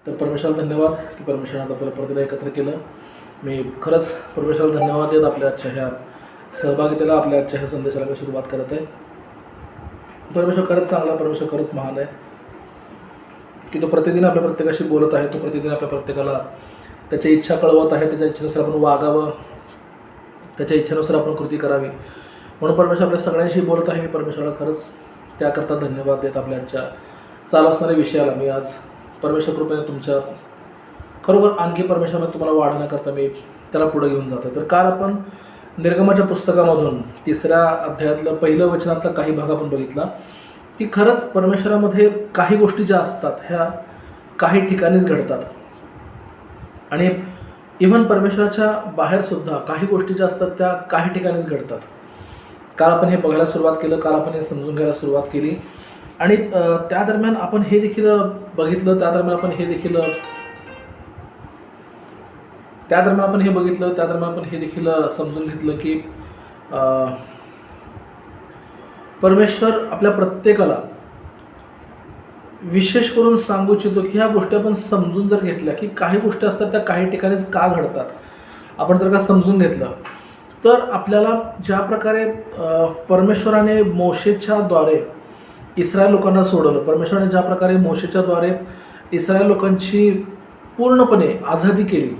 तर परमेश्वराला धन्यवाद की परमेश्वरानं आपल्याला परत एकत्र केलं. मी खरंच परमेश्वराला धन्यवाद देत आपल्या आजच्या ह्या सहभागितेला, आपल्या आजच्या ह्या संदेशाला मी सुरुवात करत आहे. परमेश्वर खरंच चांगला, परमेश्वर खरंच महान आहे की तो प्रतिदिन आपल्या प्रत्येकाशी बोलत आहे. तो प्रतिदिन आपल्या प्रत्येकाला त्याची इच्छा कळवत आहे. त्याच्या इच्छेनुसार आपण वागावं, त्याच्या इच्छेनुसार आपण कृती करावी. म्हणून परमेश्वर आपल्या सगळ्यांशी बोलत आहे. मी परमेश्वराला खरंच त्याकरता धन्यवाद देत आपल्या आजच्या चालू असणाऱ्या विषयाला मी आज परमेश्वर कृपेने तुमच्या खरोखर आणखी परमेश्वराने तुम्हाला वाढवण्याकरता मी त्याला पुढे घेऊन जातो. तर काल आपण निर्गमाच्या पुस्तकामधून 3ऱ्या अध्यायातलं पहिलं वचनातला काही भाग आपण बघितला की खरंच परमेश्वरामध्ये काही गोष्टी ज्या असतात ह्या काही ठिकाणीच घडतात आणि इव्हन परमेश्वराच्या बाहेरसुद्धा काही गोष्टी ज्या असतात त्या काही ठिकाणीच घडतात. काल आपण हे बघायला सुरुवात केलं, काल आपण हे समजून घ्यायला सुरुवात केली आणि त्या दरम्यान आपण हे देखील बघितलं, त्या दरम्यान आपण हे देखील समजून घेतलं की परमेश्वर आपल्या प्रत्येकाला विशेष करून सांगू इच्छितो की ह्या गोष्टी आपण समजून जर घेतल्या की काही गोष्टी असतात त्या काही ठिकाणीच का घडतात, आपण जर का समजून घेतलं तर आपल्याला ज्या प्रकारे परमेश्वराने मोशेच्या द्वारे इस्रायल लोकांना सोडवलं, परमेश्वराने ज्या प्रकारे मोशेच्या द्वारे इस्रायल लोकांची पूर्णपणे आझादी केली,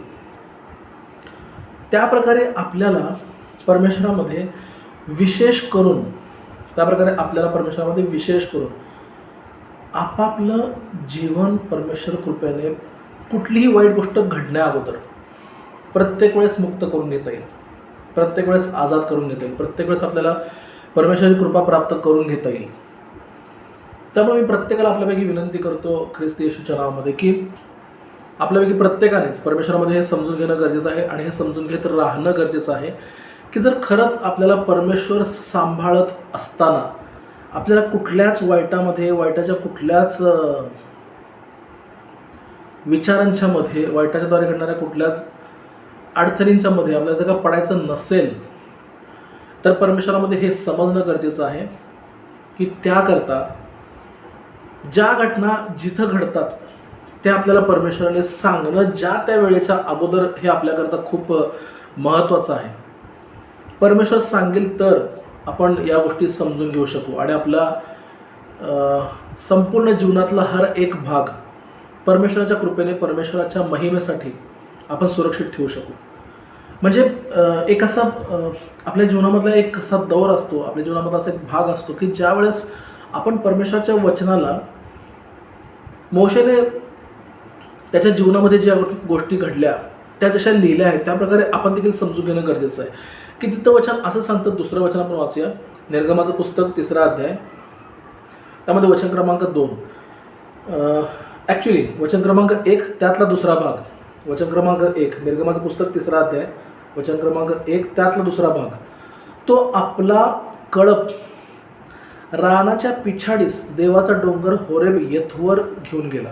त्या प्रकारे आपल्याला परमेश्वरामध्ये विशेष करून आपापलं जीवन परमेश्वर कृपेने कुठलीही वाईट गोष्ट घडण्या अगोदर प्रत्येक वेळेस मुक्त करून घेता येईल, प्रत्येक वेळेस आझाद करून घेता येईल, प्रत्येक वेळेस आपल्याला परमेश्वराची कृपा प्राप्त करून घेता येईल. त्यामुळे मी प्रत्येकाला आपल्यापैकी विनंती करतो ख्रिस्त येशूच्या नावामध्ये की आपल्यापैकी प्रत्येकानेच परमेश्वरामध्ये हे समजून घेणं गरजेचं आहे आणि हे समजून घेत राहणं गरजेचं आहे की जर खरंच आपल्याला परमेश्वर सांभाळत असताना आपल्याला कुठल्याच वाईटामध्ये, वाईटाच्या कुठल्याच विचारांच्या मध्ये, वाईटाच्या द्वारे घडणाऱ्या कुठल्याच अडचणींच्या मध्ये आपल्याला जर का पडायचं नसेल तर परमेश्वरामध्ये हे समजणं गरजेचं आहे की त्याकरता ज्या घटना जिथं घडतात ते आपल्याला परमेश्वराने सांगणं ज्या त्या वेळेच्या अगोदर हे आपल्याकरता खूप महत्त्वाचं आहे. परमेश्वर सांगेल तर आपण या गोष्टी समजून घेऊ शकू आणि आपला संपूर्ण जीवनातला हर एक भाग परमेश्वराच्या कृपेने, परमेश्वराच्या महिमेसाठी आपण सुरक्षित ठेवू शकू. म्हणजे एक असा आपल्या जीवनामधला एक असा दौर असतो, आपल्या जीवनामधला असा एक भाग असतो की ज्या वेळेस आपण परमेश्वराच्या वचनाला, मोशेने त्याच्या जीवनामध्ये ज्या गोष्टी घडल्या त्या जशा लिहिल्या आहेत त्याप्रकारे आपण देखील समजून घेणं गरजेचं आहे की तिथं वचन असं सांगतं. दुसरं वचन आपण वाचूया, निर्गमाचं पुस्तक 3रा अध्याय, त्यामध्ये वचन क्रमांक 2, ॲक्च्युली वचन क्रमांक 1 त्यातला दुसरा भाग, वचन क्रमांक 1, निर्गमाचं पुस्तक 3रा अध्याय वचन क्रमांक 1 त्यातला दुसरा भाग, तो आपला कळप रानाच्या पिछाडीस देवाचा डोंगर होरेब येथवर घेऊन गेला.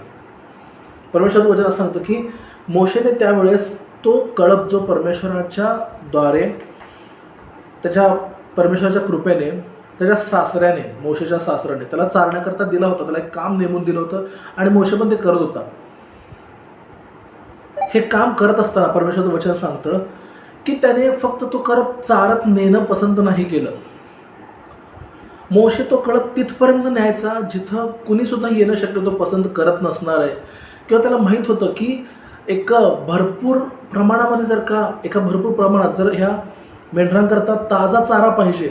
परमेश्वराचं वचन असं सांगतं की मोशेने त्यावेळेस तो कळप जो परमेश्वराच्या द्वारे, त्याच्या परमेश्वराच्या कृपेने त्याच्या सासऱ्याने, मोशेच्या सासऱ्याने त्याला चालण्याकरता दिला होता, त्याला एक काम नेमून दिलं होतं आणि मोशे पण ते करत होता. हे काम करत असताना परमेश्वराचं वचन सांगतं की त्याने फक्त तो कळप चारत नेणं पसंत नाही केलं. मोशे तो कळप तिथपर्यंत न्यायचा जिथं कुणीसुद्धा येणं शक्यतो पसंत करत नसणार आहे, किंवा त्याला माहीत होतं की एका भरपूर प्रमाणात जर ह्या मेंढरांकरता ताजा चारा पाहिजे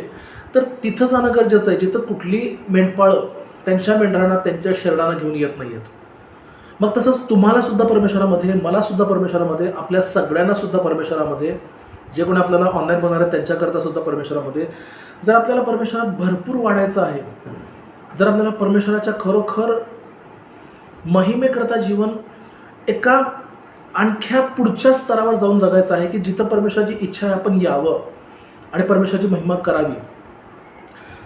तर तिथं जाणं गरजेचं आहे जिथं कुठली मेंढपाळं त्यांच्या मेंढरांना, त्यांच्या शरणांना घेऊन येत नाही आहेत. मग तसंच तुम्हालासुद्धा परमेश्वरामध्ये, मलासुद्धा परमेश्वरामध्ये, आपल्या सगळ्यांनासुद्धा परमेश्वरामध्ये, जे कोणी आपल्याला ऑनलाईन बनणार आहे त्यांच्याकरता सुद्धा परमेश्वरामध्ये, जर आपल्याला परमेश्वरात भरपूर वाढायचं आहे, जर आपल्याला परमेश्वराच्या खरोखर महिमेकरता जीवन एका आणख्या पुढच्या स्तरावर जाऊन जगायचं आहे की जिथं परमेश्वराची इच्छा आहे आपण यावं आणि परमेश्वराची महिमा करावी,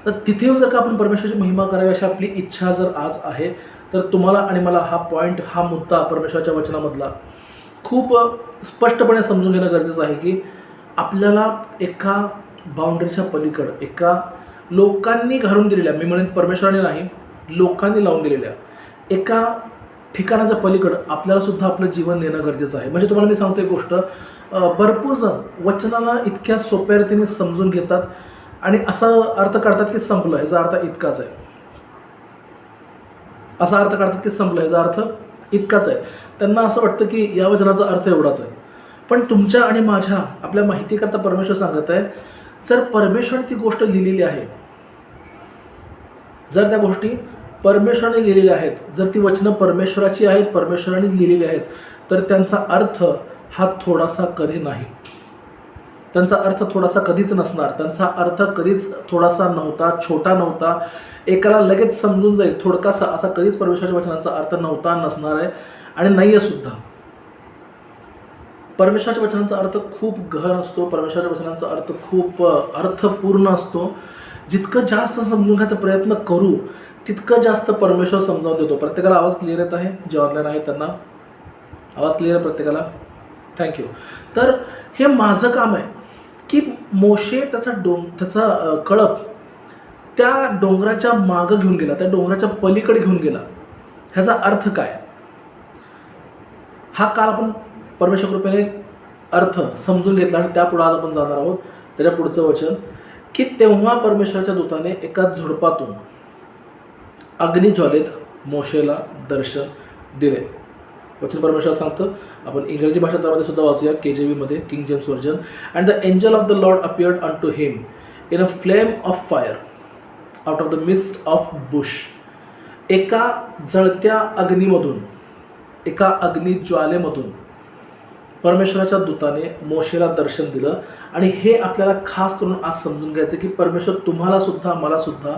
तर तिथे येऊन जर का आपण परमेश्वराची महिमा करावी अशी आपली इच्छा जर आज आहे तर तुम्हाला आणि मला हा पॉईंट, हा मुद्दा परमेश्वराच्या वचनामधला खूप स्पष्टपणे समजून घेणं गरजेचं आहे की आपल्याला एका बाउंड्रीच्या पलीकडं, एका लोकांनी घालून दिलेल्या, मी म्हणेन परमेश्वराने नाही, लोकांनी लावून दिलेल्या एका ठिकाणाच्या पलीकडं आपल्याला सुद्धा आपलं जीवन नेणं गरजेचं आहे. म्हणजे तुम्हाला मी सांगतो एक गोष्ट, भरपूर जण वचनाला इतक्या सोप्या रीतीने समजून घेतात आणि असा अर्थ काढतात की संपलं, ह्याचा अर्थ इतकाच आहे. असा अर्थ काढतात की संपलं, ह्याचा अर्थ इतकाच आहे. त्यांना असं वाटतं की या वचनाचा अर्थ एवढाच आहे. पण तुमच्या आणि माझ्या आपल्या माहितीकरता परमेश्वर सांगत आहे, जर परमेश्वर ती गोष्ट लिहिलेली आहे, जर त्या गोष्टी परमेश्वराने लिहिलेल्या आहेत, जर ती वचनं परमेश्वराची आहेत, परमेश्वराने लिहिलेली आहेत, तर त्यांचा अर्थ हा थोडासा कधी नाही. त्यांचा अर्थ थोडासा कधीच नसणार. त्यांचा अर्थ कधीच थोडासा नव्हता, छोटा नव्हता, एकाला लगेच समजून जाईल थोडकासा, असा कधीच परमेश्वराच्या वचनांचा अर्थ नव्हता, नसणार आहे आणि नाही आहे सुद्धा. परमेश्वराच्या वचनांचा अर्थ खूप गहन असतो. परमेश्वराच्या वचनांचा अर्थ खूप अर्थपूर्ण असतो. जितकं जास्त समजून घ्यायचा प्रयत्न करू तितकं जास्त परमेश्वर समजावून देतो. प्रत्येकाला आवाज क्लिअर येत आहे? जे ऑनलाईन आहे त्यांना आवाज क्लिअर आहे प्रत्येकाला? थँक्यू. तर हे माझं काम आहे की मोशे त्याचा कळप त्या डोंगराच्या मागं घेऊन गेला, त्या डोंगराच्या पलीकडे घेऊन गेला. ह्याचा अर्थ काय? हा काल आपण परमेश्वर कृपेने अर्थ समजून घेतला आणि त्यापुढे आज आपण जाणार आहोत. त्याच्या पुढचं वचन की तेव्हा परमेश्वराच्या दूताने एका झुडपातून अग्निज्वालेत मोशेला दर्शन दिले. वचन परमेश्वर सांगतं, आपण इंग्रजी भाषेत त्यामध्ये सुद्धा वाचूया, KJV मध्ये, King James version. And the angel of the Lord appeared unto him in a flame of fire out of the midst of bush. एका जळत्या अग्नीमधून, एका अग्निज्वालेमधून परमेश्वराच्या दूताने मोशेला दर्शन दिलं. आणि हे आपल्याला खास करून आज समजून घ्यायचं की परमेश्वर तुम्हाला सुद्धा, मला सुद्धा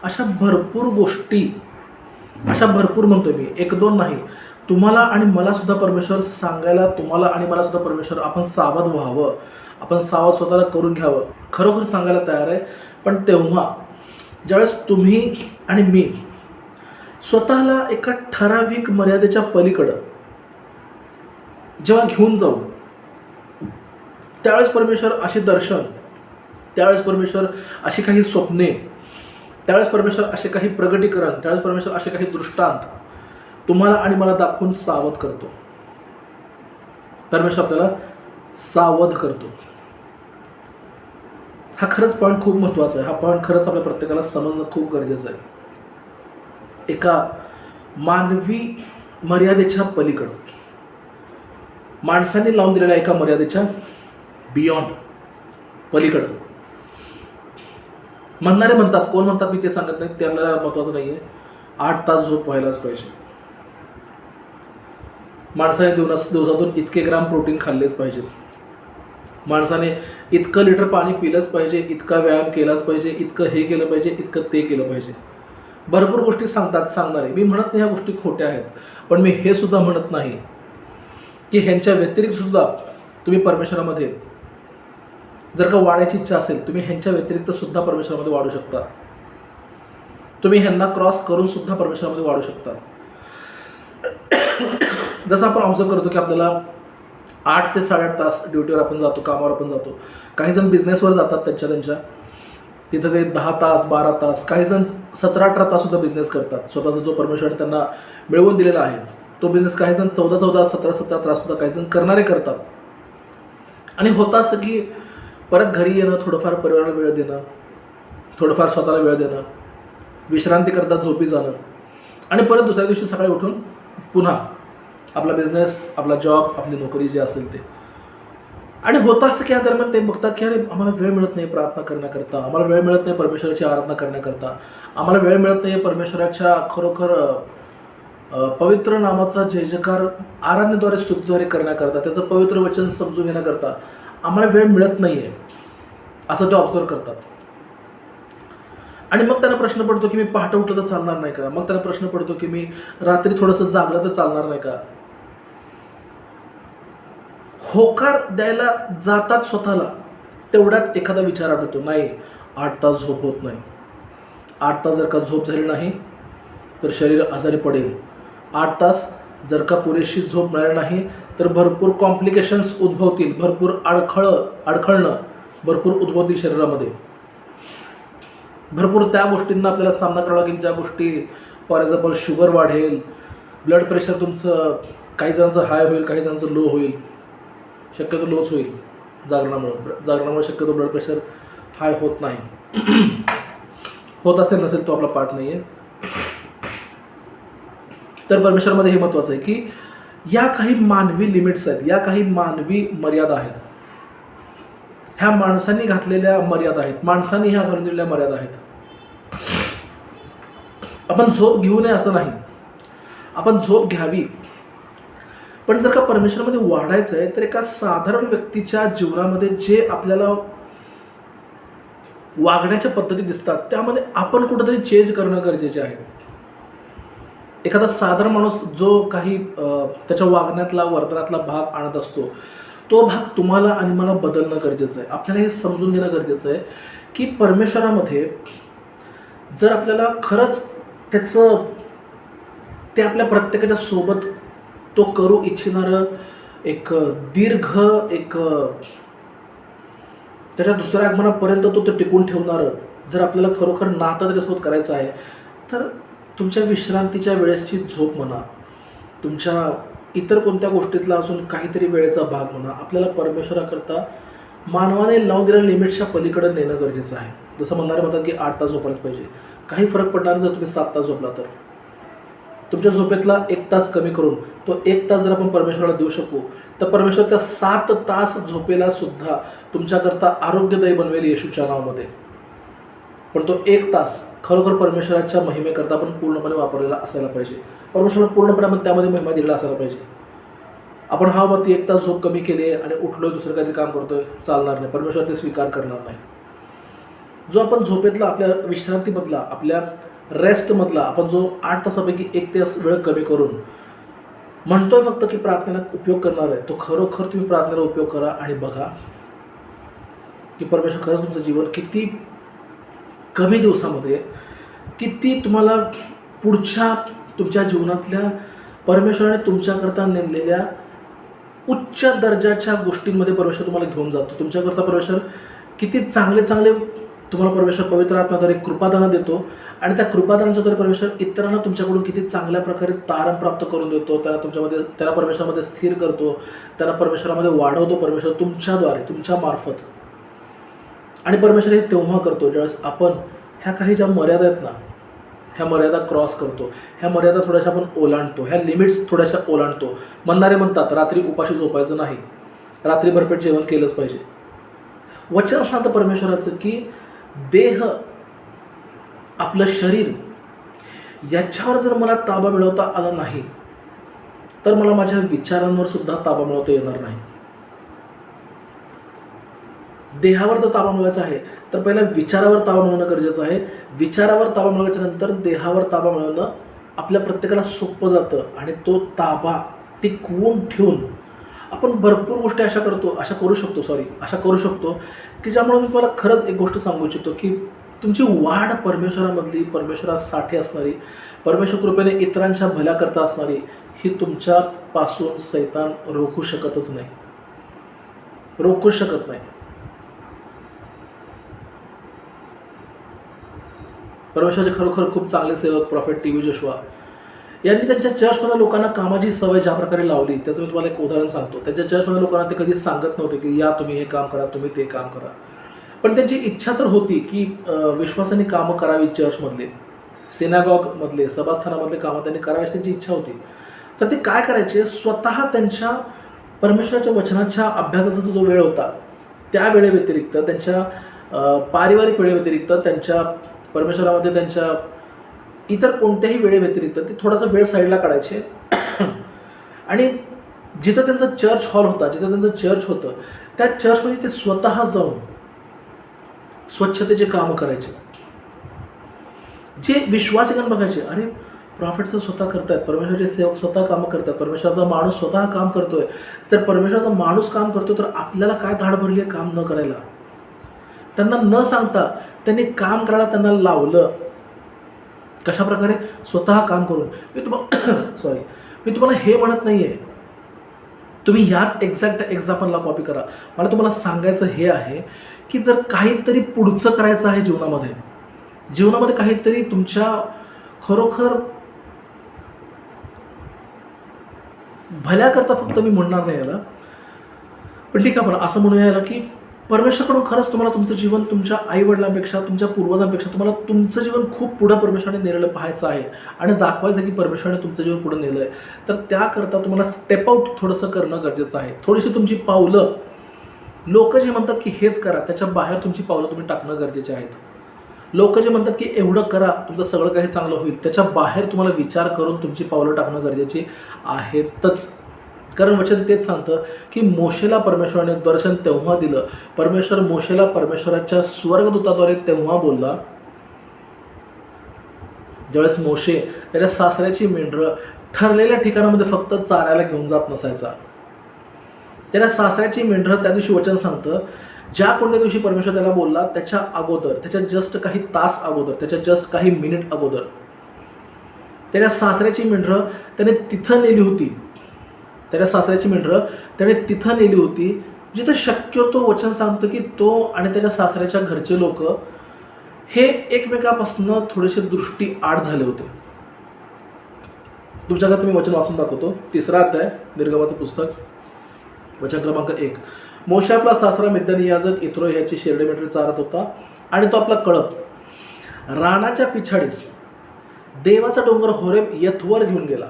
अशा भरपूर गोष्टी, अशा भरपूर म्हणतोय मी, एक दोन नाही, तुम्हाला आणि मला सुद्धा परमेश्वर सांगायला, तुम्हाला आणि मला सुद्धा परमेश्वर आपण सावध व्हावं, आपण सावध स्वतःला करून घ्यावं, खरोखर सांगायला तयार आहे. पण तेव्हा ज्यावेळेस तुम्ही आणि मी स्वतःला एका ठराविक मर्यादेच्या पलीकडं जेव्हा घेऊन जाऊ, त्यावेळेस परमेश्वर असे दर्शन, त्यावेळेस परमेश्वर अशी काही स्वप्ने, त्यावेळेस परमेश्वर असे काही प्रगटीकरण, त्यावेळेस परमेश्वर असे काही दृष्टांत तुम्हाला आणि मला दाखवून सावध करतो. परमेश्वर आपल्याला सावध करतो. हा खरंच पॉईंट खूप महत्त्वाचा आहे. हा पॉईंट खरंच आपल्या प्रत्येकाला समजणं खूप गरजेचं आहे. एका मानवी मर्यादेच्या पलीकडं, माणसाने लावून दिलेल्या एका मर्यादेच्या बियॉन्ड, पलीकडं. म्हणणारे म्हणतात, कोण म्हणतात मी ते सांगत नाही, त्याला महत्त्वाचं नाही आहे. 8 तास झोप व्हायलाच पाहिजे. माणसाने दिवसातून इतके ग्राम प्रोटीन खाल्लेच पाहिजेत. माणसाने इतकं लिटर पाणी पिलंच पाहिजे, इतका व्यायाम केलाच पाहिजे, इतकं हे केलं पाहिजे, इतकं ते केलं पाहिजे. भरपूर गोष्टी सांगणारे. मी म्हणत नाही ह्या गोष्टी खोट्या आहेत, पण मी हे सुद्धा म्हणत नाही की ह्यांच्या व्यतिरिक्त सुद्धा तुम्ही परमेश्वरामध्ये जर का वाढायची इच्छा असेल, तुम्ही ह्यांच्या व्यतिरिक्त सुद्धा परमेश्वरामध्ये वाढू शकता. तुम्ही ह्यांना क्रॉस करून सुद्धा परमेश्वरामध्ये वाढू शकता. जसं आपण ऑब्झर्व करतो की आपल्याला 8 ते 8.5 तास ड्युटीवर आपण जातो, कामावर आपण जातो. काही जण बिझनेसवर जातात त्यांच्या तिथं ते 10 तास 12 तास, काही जण 17-18 तास सुद्धा बिझनेस करतात. स्वतःचा जो परमेश्वराने त्यांना मिळवून दिलेला आहे तो बिझनेस काही जण 14-14, 17-17 तास सुद्धा काही जण करणारे करतात. आणि होतं असं की परत घरी येणं, थोडंफार परिवाराला वेळ देणं, थोडंफार स्वतःला वेळ देणं, विश्रांती करता झोपी जाणं आणि परत दुसऱ्या दिवशी सकाळी उठून पुन्हा आपला बिझनेस, आपला जॉब, आपली नोकरी जे असेल ते. आणि होतं असं की या दरम्यान ते बघतात की अरे आम्हाला वेळ मिळत नाही प्रार्थना करण्याकरता, आम्हाला वेळ मिळत नाही परमेश्वराची आराधना करण्याकरता, आम्हाला वेळ मिळत नाही परमेश्वराच्या खरोखर पवित्र नामाचा जय जयकार आराधनेद्वारे, स्तुतीद्वारे करण्याकरता, त्याचं पवित्र वचन समजून घेण्याकरता आम्हाला वेळ मिळत नाही आहे, असं ते ऑब्झर्व करतात. आणि मग त्यांना प्रश्न पडतो की मी पहाटे उठलं तर चालणार नाही का? मग त्यांना प्रश्न पडतो की मी रात्री थोडंसं जागलं तर चालणार नाही का? होकार द्यायला जातात स्वतःला, तेवढ्यात एखादा विचार आठवतो, नाही 8 तास झोप होत नाही. 8 तास जर का झोप झाली नाही तर शरीर आजारी पडेल. 8 तास जर का पुरेशी झोप मिळाली नाही तर भरपूर कॉम्प्लिकेशन्स उद्भवतील, भरपूर अडखळणं भरपूर उद्भवतील शरीरामध्ये. भरपूर त्या गोष्टींना आपल्याला सामना करावा लागेल, ज्या गोष्टी फॉर एक्झाम्पल शुगर वाढेल, ब्लड प्रेशर तुमचं काही जणांचं हाय होईल, काही जणांचं लो होईल, शक्यतो लोच होईल जागरणामुळे शक्यतो ब्लड प्रेशर हाय होत नाही. होत असेल नसेल तो आपला पार्ट नाही आहे. तर परमेश्वरामध्ये हे महत्त्वाचं आहे की या काही मानवी लिमिट्स आहेत, या काही मानवी मर्यादा आहेत, ह्या माणसांनी घातलेल्या मर्यादा आहेत, माणसांनी ह्या घालून दिलेल्या मर्यादा आहेत. आपण झोप घेऊ नये असं नाही, आपण झोप घ्यावी. पण जर का परमेश्वरामध्ये वाढायचं आहे तर एका साधारण व्यक्तीच्या जीवनामध्ये जे आपल्याला वागण्याच्या पद्धती दिसतात त्यामध्ये आपण कुठंतरी चेंज करणं गरजेचे आहे. एखादा साधारण माणूस जो काही त्याच्या वागण्यातला वर्तनातला भाग आणत असतो तो भाग तुम्हाला आणि मला बदलणं गरजेचं आहे. आपल्याला हे समजून घेणं गरजेचं आहे की परमेश्वरामध्ये जर आपल्याला खरंच ते आपल्या प्रत्येकाच्या सोबत तो करू इच्छिणारं एक दीर्घ त्याच्या दुसऱ्या आगमनापर्यंत तो टिकून ठेवणारं जर आपल्याला खरोखर नातं त्याच्यासोबत करायचं आहे तर तुमच्या विश्रांतीच्या वेळेसची झोप म्हणा, तुमच्या इतर कोणत्या गोष्टीतला असून काहीतरी वेळेचा भाग म्हणा, आपल्याला परमेश्वराकरता मानवाने लावून दिलेल्या लिमिटच्या पलीकडे नेणं गरजेचं आहे. जसं म्हणणारे म्हणतात की 8 तास झोपायलाच पाहिजे. काही फरक पडणार जर तुम्ही 7 तास झोपला तर. तुमच्या झोपेतला 1 तास कमी करून तो 1 तास जर आपण परमेश्वराला देऊ शकू तर परमेश्वर त्या 7 तास झोपेला सुद्धा तुमच्याकरता आरोग्यदायी बनवेल येशूच्या नावामध्ये. पण तो 1 तास खरोखर परमेश्वराच्या महिमेकरता आपण पूर्णपणे वापरलेला असायला पाहिजे. परमेश्वर पूर्णपणे आपण त्यामध्ये महिमा दिलेला असायला पाहिजे. आपण ती 1 तास झोप कमी केली आणि उठलोय दुसरं काहीतरी काम करतोय, चालणार नाही. परमेश्वर ते स्वीकार करणार नाही. जो आपण झोपेतला आपल्या विश्रांतीमधला आपल्या रेस्टमधला आपण जो 8 तासापैकी 1 तास वेळ कमी करून म्हणतोय फक्त की प्रार्थनेला उपयोग करणार आहे, तो खरोखर तुम्ही प्रार्थनेला उपयोग करा आणि बघा की परमेश्वर खरंच तुमचं जीवन किती कमी दिवसामध्ये किती तुम्हाला पुढच्या तुमच्या जीवनातल्या परमेश्वराने तुमच्याकरता नेमलेल्या उच्च दर्जाच्या गोष्टींमध्ये परमेश्वर तुम्हाला घेऊन जातो. तुमच्याकरता परमेश्वर किती चांगले तुम्हाला परमेश्वर पवित्र आत्म्याद्वारे कृपादानं देतो आणि त्या कृपादानाच्याद्वारे परमेश्वर इतरांना तुमच्याकडून किती चांगल्या प्रकारे तारण प्राप्त करून देतो. त्याला परमेश्वरामध्ये स्थिर करतो, त्याला परमेश्वरामध्ये वाढवतो परमेश्वर तुमच्याद्वारे, तुमच्या मार्फत. आणि परमेश्वर हे तेव्हा करतो ज्यावेळेस आपण ह्या काही ज्या मर्यादा आहेत ना, ह्या मर्यादा क्रॉस करतो, ह्या मर्यादा थोड्याशा आपण ओलांडतो, ह्या लिमिट्स थोड्याशा ओलांडतो. म्हणणारे म्हणतात रात्री उपाशी झोपायचं नाही, रात्री भरपेट जेवण केलंच पाहिजे. वचन सांगतं परमेश्वराचं की देह, आपलं शरीर याच्यावर जर मला ताबा मिळवता आला नाही तर मला माझ्या विचारांवर सुद्धा ताबा मिळवता येणार नाही. देहावर जर ताबा मिळवायचा आहे तर पहिला विचारावर ताबा मिळवणं गरजेचं आहे. विचारावर ताबा मिळवायच्या नंतर देहावर ताबा मिळवणं आपल्या प्रत्येकाला सोपं जातं आणि तो ताबा टिकवून ठेवून आपण भरपूर गोष्टी अशा करू शकतो की ज्यामुळे मी तुम्हाला खरंच एक गोष्ट सांगू इच्छितो की तुमची वाढ परमेश्वरामधली, परमेश्वरासाठी असणारी, परमेश्वर कृपेने इतरांच्या भल्याकरता असणारी, ही तुमच्यापासून सैतान रोखू शकत नाही. परमेश्वराचे खरोखर खूप चांगले सेवक प्रॉफेट टी.बी. जोशुआ यांनी त्यांच्या चर्चमधल्या लोकांना कामाची सवय ज्या प्रकारे लावली त्याचं मी तुम्हाला एक उदाहरण सांगतो. त्यांच्या चर्चमधल्या लोकांना ते कधी सांगत नव्हते की या तुम्ही हे काम करा, तुम्ही ते काम करा. पण त्यांची इच्छा तर होती की विश्वासाने कामं करावी. चर्चमधले, सिनागॉगमधले, सभास्थानामधले कामं त्यांनी करावी अशी त्यांची इच्छा होती. तर ते काय करायचे, स्वतः त्यांच्या परमेश्वराच्या वचनाच्या अभ्यासाचा जो वेळ होता त्या वेळेव्यतिरिक्त, त्यांच्या पारिवारिक वेळेव्यतिरिक्त, त्यांच्या परमेश्वरामध्ये त्यांच्या इतर कोणत्याही वेळेव्यतिरिक्त ते थोडासा वेळ साईडला काढायचे आणि जिथं त्यांचा चर्च हॉल होता, जिथं त्यांचं चर्च होतं त्या चर्चमध्ये ते स्वतः जाऊन स्वच्छतेचे कामं करायचे. जे विश्वासिकांना बघायचे, अरे प्रॉफिटचं स्वतः करतायत, परमेश्वराचे सेवक स्वतः कामं करतात, परमेश्वराचा माणूस स्वतः काम करतोय. जर परमेश्वराचा माणूस काम करतोय तर आपल्याला काय धाड भरली आहे काम न करायला. त्यांना न सांगता त्यांनी काम करायला त्यांना लावलं. कशा प्रकारे, स्वतः काम करून. मी तुम्हाला हे म्हणत नाही आहे तुम्ही ह्याच एक्झॅक्ट एक्झाम्पलला कॉपी करा. मला तुम्हाला सांगायचं हे आहे की जर काहीतरी पुढचं करायचं आहे जीवनामध्ये काहीतरी तुमच्या खरोखर भल्याकरता फक्त मी म्हणणार नाही याला, पण ठीक आहे, आपण असं म्हणूया याला की परमेश्वराकडून खरंच तुम्हाला तुमचं जीवन तुमच्या आईवडिलांपेक्षा, तुमच्या पूर्वजांपेक्षा तुम्हाला तुमचं जीवन खूप पुढं परमेश्वराने नेलेलं पाहायचं आहे आणि दाखवायचं की परमेश्वराने तुमचं जीवन पुढे नेलं आहे. तर त्याकरता तुम्हाला स्टेप आउट थोडंसं करणं गरजेचं आहे. थोडीशी तुमची पावलं, लोक जे म्हणतात की हेच करा, त्याच्या बाहेर तुमची पावलं तुम्ही टाकणं गरजेचे आहेत. लोक जे म्हणतात की एवढं करा तुमचं सगळं काही चांगलं होईल, त्याच्या बाहेर तुम्हाला विचार करून तुमची पावलं टाकणं गरजेची आहेतच. कारण वचन तेच सांगतं की मोशेला परमेश्वराने दर्शन तेव्हा दिलं, परमेश्वर मोशेला परमेश्वराच्या स्वर्गदूताद्वारे तेव्हा बोलला ज्यावेळेस मोशे त्याच्या सासऱ्याची मेंढरं ठरलेल्या ठिकाणामध्ये फक्त चारायला घेऊन जात नसायचा. त्याच्या सासऱ्याची मेंढरं त्या दिवशी वचन सांगतं, ज्या कोणत्या दिवशी परमेश्वर त्याला बोलला त्याच्या अगोदर, त्याच्या जस्ट काही तास अगोदर, त्याच्या जस्ट काही मिनिट अगोदर त्याच्या सासऱ्याची मेंढरं त्याने तिथं नेली होती. त्याच्या सासऱ्याची मेंढरं त्याने तिथं नेली होती जिथं शक्यतो वचन सांगतं की तो आणि त्याच्या सासऱ्याच्या घरचे लोक हे एकमेकापासून थोडेसे दृष्टी आड झाले होते. तुमच्याकडे मी वचन वाचून दाखवतो. 3रा अध्याय निर्गमाचं पुस्तक, वचन क्रमांक 1. मोशे आपला सासरा मिद्यानी याजक इत्रो ह्याची शेरडे मेंढरे चारत होता आणि तो आपला कळप रानाच्या पिछाडीस देवाचा डोंगर होरेब यथवर घेऊन गेला.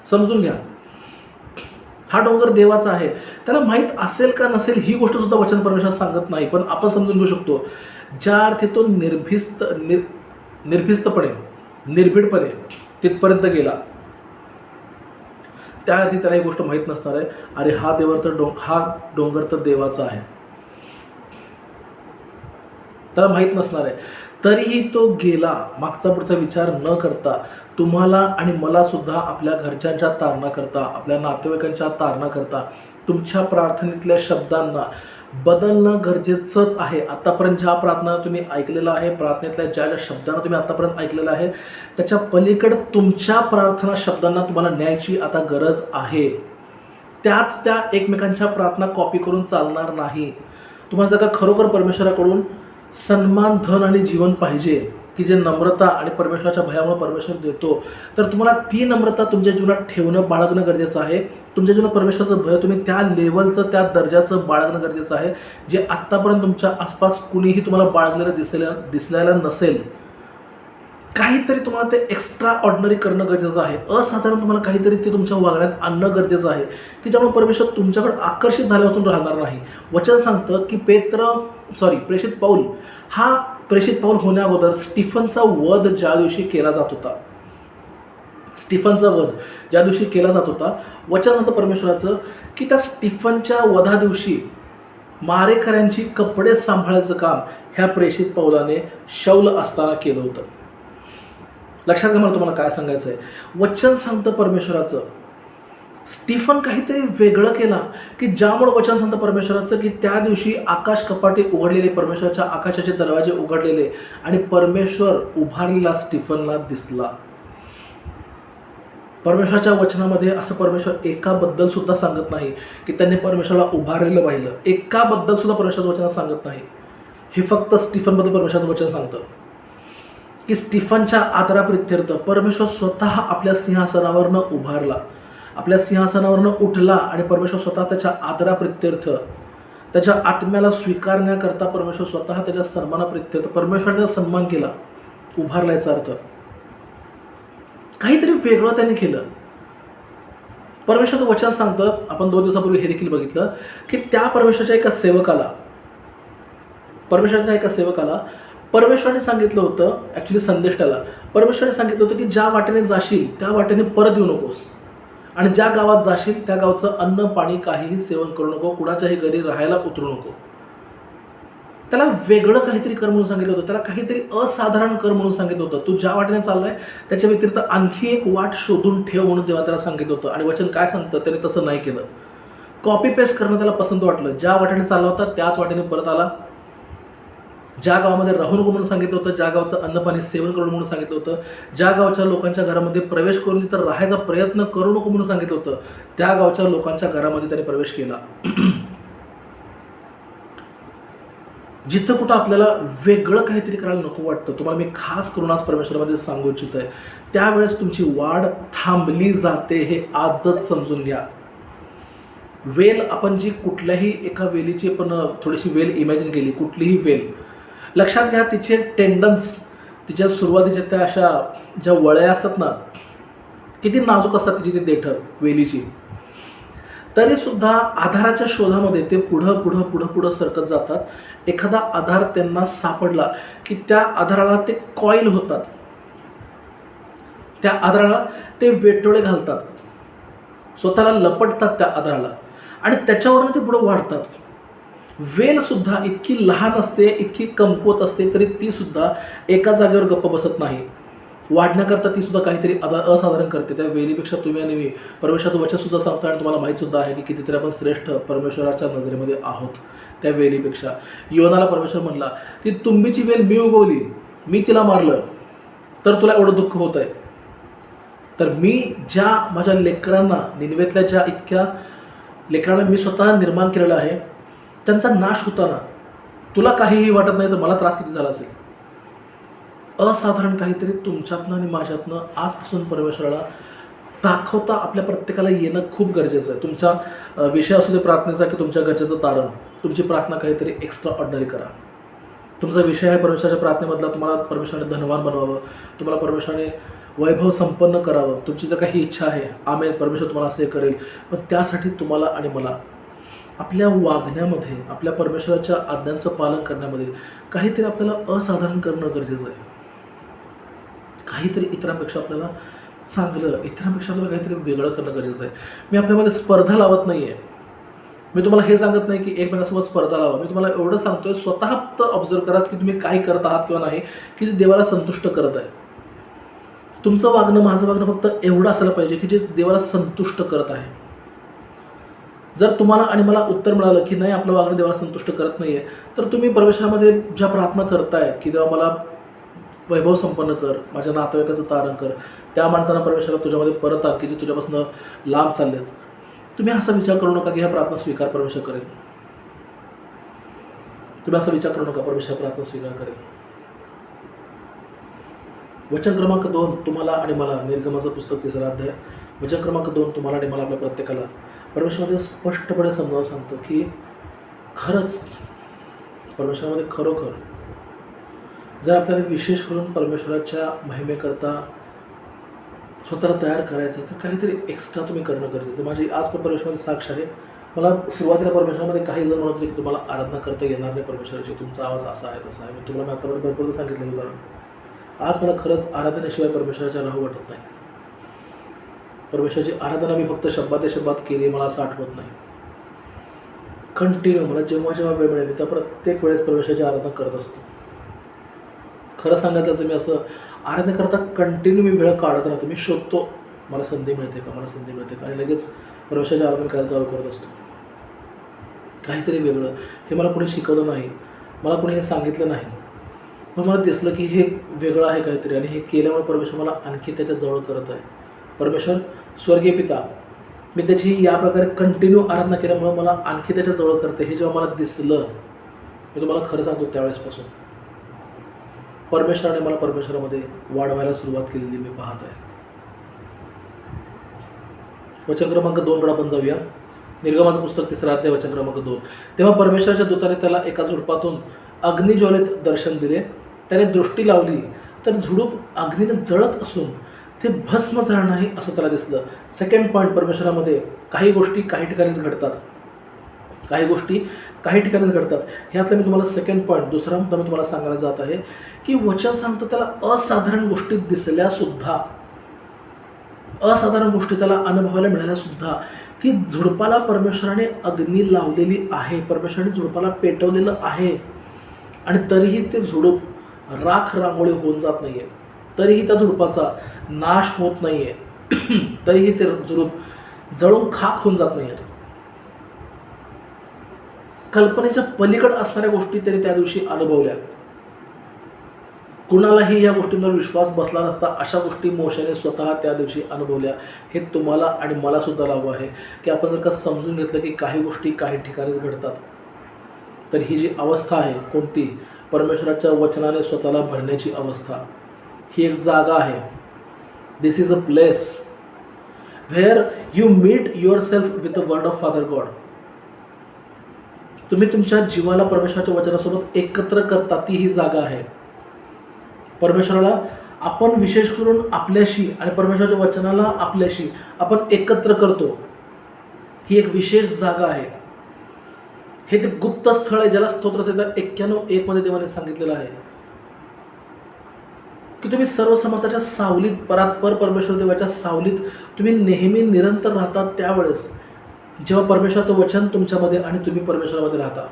समजून घ्या, हा डोंगर देवाचा आहे. त्याला माहीत असेल का नसेल ही गोष्ट सुद्धा वचन परमेश्वर सांगत नाही, पण आपण समजून घेऊ शकतो. ज्या अर्थी तो निर्भिस्तपणे निर्भीडपणे तिथपर्यंत गेला, त्या अर्थी त्याला ही गोष्ट माहीत नसणार आहे, अरे हा डोंगर तर देवाचा आहे. त्याला माहीत नसणार आहे. तरीही तो गेला, मागचा पुढचा विचार न करता. तुम्हाला आणि मला सुद्धा आपल्या घरच्यांच्या तारणाकरता, आपल्या नातेवाईकांच्या तारणाकरता तुमच्या प्रार्थनेतल्या शब्दांना बदलणं गरजेचंच आहे. आतापर्यंत ज्या प्रार्थना तुम्ही ऐकलेलं आहे, प्रार्थनेतल्या ज्या ज्या शब्दांना तुम्ही आतापर्यंत ऐकलेलं आहे, त्याच्या पलीकडे तुमच्या प्रार्थना शब्दांना तुम्हाला न्यायची आता गरज आहे. त्या एकमेकांच्या प्रार्थना कॉपी करून चालणार नाही. तुम्हाला जर का खरोखर परमेश्वराकडून सन्मान, धन आणि जीवन पाहिजे की जे नम्रता आणि परमेश्वराच्या भयामुळे परमेश्वर देतो, तर तुम्हाला ती नम्रता तुमच्या जीवनात ठेवणं, बाळगणं गरजेचं आहे. तुमच्या जीवनात परमेश्वराचं भय तुम्ही त्या लेवलचं, त्या दर्जाचं बाळगणं गरजेचं आहे जे आत्तापर्यंत तुमच्या आसपास कुणीही तुम्हाला बाळगलेलं दिसलेला नसेल. काहीतरी तुम्हाला ते एक्स्ट्रा ऑर्डिनरी करणं गरजेचं आहे. असाधारण तुम्हाला काहीतरी ते तुमच्या वागण्यात आणणं गरजेचं आहे की ज्यामुळे परमेश्वर तुमच्याकडे आकर्षित झाल्यापासून राहणार नाही. वचन सांगतं की प्रेषित पाऊल होण्याअगोदर स्टीफनचा वध ज्या दिवशी केला जात होता, वचन सांगतं परमेश्वराचं की त्या स्टीफनच्या वधा दिवशी मारेकऱ्यांची कपडे सांभाळायचं काम ह्या प्रेषित पाऊलाने शौल असताना केलं होतं. लक्षात घ्या, मला तुम्हाला काय सांगायचं आहे. वचन सांगतं परमेश्वराचं स्टीफन काहीतरी वेगळं केला की ज्यामुळे वचन सांगतं परमेश्वराचं की त्या दिवशी आकाश कपाटे उघडलेले, परमेश्वराच्या आकाशाचे दरवाजे उघडलेले आणि परमेश्वर उभारलेला स्टीफनला दिसला. परमेश्वराच्या वचनामध्ये असं परमेश्वर एकाबद्दल सुद्धा सांगत नाही की त्यांनी परमेश्वराला उभारलेलं पाहिलं. एकाबद्दल सुद्धा परमेश्वराचं वचन सांगत नाही. हे फक्त स्टीफनबद्दल परमेश्वराचं वचन सांगतं की स्टीफनच्या आदराप्रित्यर्थ परमेश्वर स्वतः आपल्या सिंहासनावरनं उभारला, आपल्या सिंहासनावरनं उठला आणि परमेश्वर स्वतः त्याच्या आदराप्रित्यर्थ, त्याच्या आत्म्याला स्वीकारण्याकरता परमेश्वर स्वतः त्याच्या सन्मानाप्रित्यर्थ परमेश्वराने त्याचा सन्मान केला, उभारला. याचा अर्थ काहीतरी वेगळं त्याने केलं. परमेश्वराचं वचन सांगतं, आपण 2 दिवसापूर्वी हे देखील बघितलं की त्या परमेश्वराच्या एका सेवकाला परमेश्वराने सांगितलं होतं, ॲक्च्युली संदेष्टाला परमेश्वराने सांगितलं होतं की ज्या वाटेने जाशील त्या वाटेने परत येऊ नकोस आणि ज्या गावात जाशील त्या गावचं अन्न पाणी काहीही सेवन करू नको, कुणाच्याही घरी राहायला उतरू नको. त्याला वेगळं काहीतरी कर म्हणून सांगितलं होतं, त्याला काहीतरी असाधारण कर म्हणून सांगितलं होतं. तू ज्या वाटेने चाललाय त्याच्या व्यतिरिक्त आणखी एक वाट शोधून ठेव म्हणून देवा त्याला सांगितलं होतं. आणि वचन काय सांगतं, त्याने तसं नाही केलं. कॉपी पेस्ट करणं त्याला पसंत वाटलं. ज्या वाटेने चालला होता त्याच वाटेने परत आला. ज्या गावामध्ये राहू नको म्हणून सांगितलं होतं, ज्या गावचं अन्नपाणी सेवन करू म्हणून सांगितलं होतं, ज्या गावच्या लोकांच्या घरामध्ये प्रवेश करून तिथं राहायचा प्रयत्न करू नको म्हणून सांगितलं होतं, त्या गावच्या लोकांच्या घरामध्ये त्याने प्रवेश केला. जिथं कुठं आपल्याला वेगळं काहीतरी करायला नको वाटतं, तुम्हाला मी खास करून आज परमेश्वरामध्ये सांगू इच्छित आहे, त्यावेळेस तुमची वाढ थांबली जाते हे आजच समजून घ्या. वेल आपण जी कुठल्याही एका वेलीची आपण थोडीशी वेल इमॅजिन केली, कुठलीही वेल लक्षात घ्या, तिचे टेंडन्स, तिच्या सुरुवातीच्या त्या अशा ज्या वळ्या असतात ना, किती नाजूक असतात तिची ती देठं वेलीची. तरीसुद्धा आधाराच्या शोधामध्ये ते पुढं पुढं पुढं पुढं सरकत जातात. एखादा आधार त्यांना सापडला की त्या आधाराला ते कॉईल होतात, त्या आधाराला ते वेटोळे घालतात, स्वतःला लपटतात त्या आधाराला आणि त्याच्यावरनं ते पुढं वाढतात. वेलसुद्धा इतकी लहान असते, इतकी कमकुवत असते, तरी तीसुद्धा एका जागेवर गप्प बसत नाही. वाढण्याकरता तीसुद्धा काहीतरी असाधारण करते. त्या वेलीपेक्षा तुम्ही आणि मी परमेश्वराचं वचनसुद्धा सांगता आणि तुम्हाला माहीतसुद्धा आहे की कितीतरी आपण श्रेष्ठ परमेश्वराच्या नजरेमध्ये आहोत त्या वेलीपेक्षा. योनाला परमेश्वर म्हणला की तुंबीची वेल मी उगवली, मी तिला मारलं, तर तुला एवढं दुःख होत आहे. तर मी ज्या माझ्या लेकरांना, निनवेतल्या ज्या इतक्या लेकरांना मी स्वतः निर्माण केलेलं आहे, त्यांचा नाश होताना तुला काहीही वाटत नाही, तर मला त्रास किती झाला असेल. असाधारण काहीतरी तुमच्यातनं आणि माझ्यातनं आजपासून परमेश्वराला दाखवता आपल्या प्रत्येकाला येणं खूप गरजेचं आहे. तुमचा विषय असू दे प्रार्थनेचा की तुमच्या गरजेचं तारण, तुमची प्रार्थना काहीतरी एक्स्ट्रा ऑर्डिनरी करा. तुमचा विषय आहे परमेश्वराच्या प्रार्थनेमधला, तुम्हाला परमेश्वराने धनवान बनवावं, तुम्हाला परमेश्वराने वैभव संपन्न करावं, तुमची जर काही इच्छा आहे, आमेन, परमेश्वर तुम्हाला असे करेल. पण त्यासाठी तुम्हाला आणि मला आपल्या वागण्यामध्ये, आपल्या परमेश्वराच्या आज्ञांचं पालन करण्यामध्ये काहीतरी आपल्याला असाधारण करणं गरजेचं आहे. काहीतरी इतरांपेक्षा आपल्याला चांगलं, इतरांपेक्षा आपल्याला काहीतरी वेगळं करणं गरजेचं आहे. मी आपल्यामध्ये स्पर्धा लावत नाही आहे. मी तुम्हाला हे सांगत नाही की एकमेकांसोबत स्पर्धा लावा. मी तुम्हाला एवढं सांगतोय, स्वतः फक्त ऑब्झर्व करा की तुम्ही काय करत आहात किंवा नाही, की जे देवाला संतुष्ट करत आहे. तुमचं वागणं, माझं वागणं फक्त एवढं असायला पाहिजे की जे देवाला संतुष्ट करत आहे. जर तुम्हाला आणि मला उत्तर मिळालं की नाही, आपलं वागणं देवाला संतुष्ट करत नाही आहे, तर तुम्ही परमेश्वरामध्ये ज्या प्रार्थना करताय की देवा मला वैभव संपन्न कर, माझ्या नातेवाईकाचं तारण कर, त्या माणसांना परमेश्वरा तुझ्यामध्ये परत आण की जे तुझ्यापासून लांब चाललेत. तुम्ही असा विचार करू नका की ह्या प्रार्थना स्वीकार परमेश्वर करेल. तुम्ही असा विचार करू नका परमेश्वर प्रार्थना स्वीकार करेल. वचन क्रमांक 2 तुम्हाला आणि मला, निर्गमाचं पुस्तक 3रा अध्याय, वचन क्रमांक 2 तुम्हाला आणि मला, आपल्या प्रत्येकाला परमेश्वरामध्ये स्पष्टपणे समजावून सांगतो की खरंच परमेश्वरामध्ये खरोखर जर आपल्याला विशेष करून परमेश्वराच्या महिमेकरता स्वतःला तयार करायचं, तर काहीतरी एक्स्ट्रा तुम्ही करणं गरजेचं. माझी आज पण परमेश्वरामध्ये साक्ष आहे. मला सुरुवातीला परमेश्वरामध्ये काही जण म्हणत होते की तुम्हाला आराधना करता येणार नाही परमेश्वराची, तुमचा आवाज असा आहे तसा आहे. मी तुम्हाला आतापर्यंत भरपूर सांगितलं उदाहरण. आज मला खरंच आराधनेशिवाय परमेश्वराच्या राहू वाटत नाही. परमेश्वराची आराधना मी फक्त शब्दात शब्दात केली मला असं आठवत नाही. कंटिन्यू मला जेव्हा जेव्हा वेळ मिळेल त्या प्रत्येक वेळेस परमेश्वराची आराधना करत असतो. खरं सांगायचं तर मी असं आराधना करता कंटिन्यू मी वेळ काढत राहतो. मी शोधतो मला संधी मिळते का, मला संधी मिळते का, आणि लगेच परमेश्वराची आराधना करायला चालू करत असतो. काहीतरी वेगळं, हे मला कोणी शिकवलं नाही, मला कोणी हे सांगितलं नाही, पण मला दिसलं की हे वेगळं आहे काहीतरी, आणि हे केल्यामुळे परमेश्वर मला आणखी त्याच्या जवळ करत आहे. परमेश्वर स्वर्गीय पिता, मी त्याची या प्रकारे कंटिन्यू आराधना केल्यामुळे मला आणखी त्याच्या जवळ करते. हे जेव्हा मला दिसलं, मी तुम्हाला खरं सांगतो, त्यावेळेसपासून परमेश्वराने मला परमेश्वरामध्ये वाढवायला सुरुवात केलेली मी पाहत आहे. वचन क्रमांक 2 आपण जाऊया. निर्गमाचं पुस्तक 3रा अध्याय, वचन क्रमांक 2. तेव्हा परमेश्वराच्या दूताने त्याला एका झुडपातून अग्निज्वालेत दर्शन दिले. त्याने दृष्टी लावली तर झुडूप अग्नीने जळत असून ते भस्म झालं नाही असं त्याला दिसलं. सेकंड पॉईंट, परमेश्वरामध्ये काही गोष्टी काही ठिकाणीच घडतात, काही गोष्टी काही ठिकाणीच घडतात. ह्यातलं मी तुम्हाला सेकंड पॉईंट, दुसरा मुद्दा मी तुम्हाला सांगायला जात आहे की वचन सांगतं त्याला असाधारण गोष्टी दिसल्यासुद्धा, असाधारण गोष्टी त्याला अनुभवायला मिळाल्यासुद्धा, की झुडपाला परमेश्वराने अग्नी लावलेली आहे, परमेश्वराने झुडपाला पेटवलेलं आहे, आणि तरीही ते झुडूप राख रांगोळी होऊन जात नाही आहे, तरीही त्या झुडपाचा नाश होत नाही आहे, तरीही ते झुडूप जळून खाक होऊन जात नाही आहे. कल्पनेच्या पलीकडे असणाऱ्या गोष्टी त्यांनी त्या दिवशी अनुभवल्या. कुणालाही या गोष्टींवर विश्वास बसला नसता अशा गोष्टी मोशेने स्वतः त्या दिवशी अनुभवल्या. हे तुम्हाला आणि मला सुद्धा लागू आहे की आपण जर का समजून घेतलं की काही गोष्टी काही ठिकाणीच घडतात, तर ही जी अवस्था आहे कोणती, परमेश्वराच्या वचनाने स्वतःला भरण्याची अवस्था, ही एक जागा आहे. This is a place where you meet yourself with the word of Father God. तुम्ही तुमच्या जीवाला परमेश्वराच्या वचनासोबत एकत्र करता, ती ही जागा आहे. परमेश्वराला आपण विशेष करून आपल्याशी आणि परमेश्वराच्या वचनाला आपल्याशी आपण एकत्र करतो, ही एक विशेष जागा आहे. हे ते गुप्त स्थळ आहे ज्याला स्तोत्रसंहिता 91:1 मध्ये देवाने सांगितलेलं आहे की तुम्ही सर्व समर्थाच्या सावलीत, परात्पर परमेश्वर देवाच्या सावलीत तुम्ही नेहमी निरंतर राहता, त्यावेळेस जेव्हा परमेश्वराचं वचन तुमच्यामध्ये आणि तुम्ही परमेश्वरामध्ये राहता.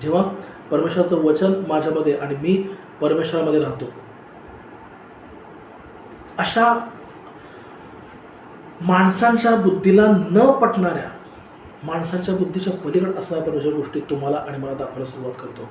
जेव्हा परमेश्वराचं वचन माझ्यामध्ये आणि मी परमेश्वरामध्ये राहतो, अशा माणसांच्या बुद्धीला न पटणाऱ्या, माणसांच्या बुद्धीच्या पलीकडे असणाऱ्या परमेश्वर गोष्टी तुम्हाला आणि मला दाखवायला सुरुवात करतो.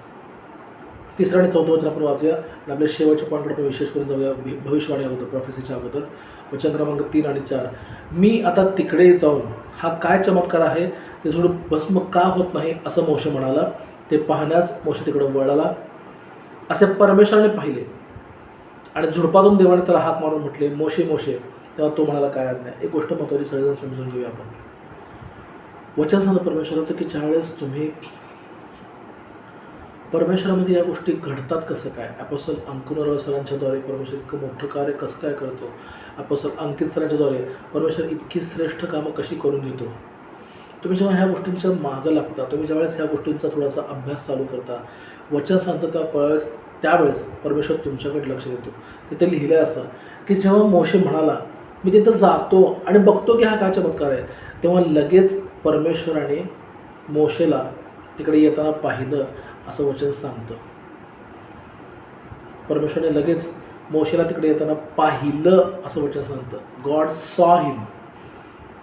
3 आणि 4 वचन आपण वाचूया आणि आपल्या शेवटच्या पॉईंटकडे आपण विशेष करून जाऊया. भविष्यवाणी अगोदर, प्रोफेसीच्या अगोदर वचन क्रमांक 3 आणि 4. मी आता तिकडे जाऊन हा काय चमत्कार आहे ते सोडून भस्म का होत नाही असं मोशे म्हणाला. ते पाहण्यास मोशे तिकडे वळाला. असे परमेश्वराने पाहिले आणि झुडपातून देवाने त्याला हाक मारून म्हटले, मोशे मोशे. तेव्हा तो म्हणाला, काय आज्ञा. एक गोष्ट महत्त्वाची सगळेजण समजून घेऊया आपण. वचन सांगतं परमेश्वराचं की ज्यावेळेस तुम्ही परमेश्वरामध्ये या गोष्टी घडतात कसं काय. अपोस्तल अंकुर सरांच्याद्वारे परमेश्वर इतकं मोठं कार्य कसं काय करतो. अपोस्तल अंकित सरांच्याद्वारे परमेश्वर इतकी श्रेष्ठ कामं कशी करून घेतो. तुम्ही जेव्हा ह्या गोष्टींच्या मागं लागता, तुम्ही ज्यावेळेस ह्या गोष्टींचा थोडासा अभ्यास चालू करता, वचन सांगतं त्यावेळेस परमेश्वर तुमच्याकडे लक्ष देतो. तिथे लिहिलं आहे असं की जेव्हा मोशे म्हणाला मी तिथं जातो आणि बघतो की हा काय चमत्कार आहे, तेव्हा लगेच परमेश्वराने मोशेला तिकडे येताना पाहिलं असं वचन सांगतं. परमेश्वराने लगेच मोशेला तिकडे येताना पाहिलं असं वचन सांगतं. गॉड सॉ हिम.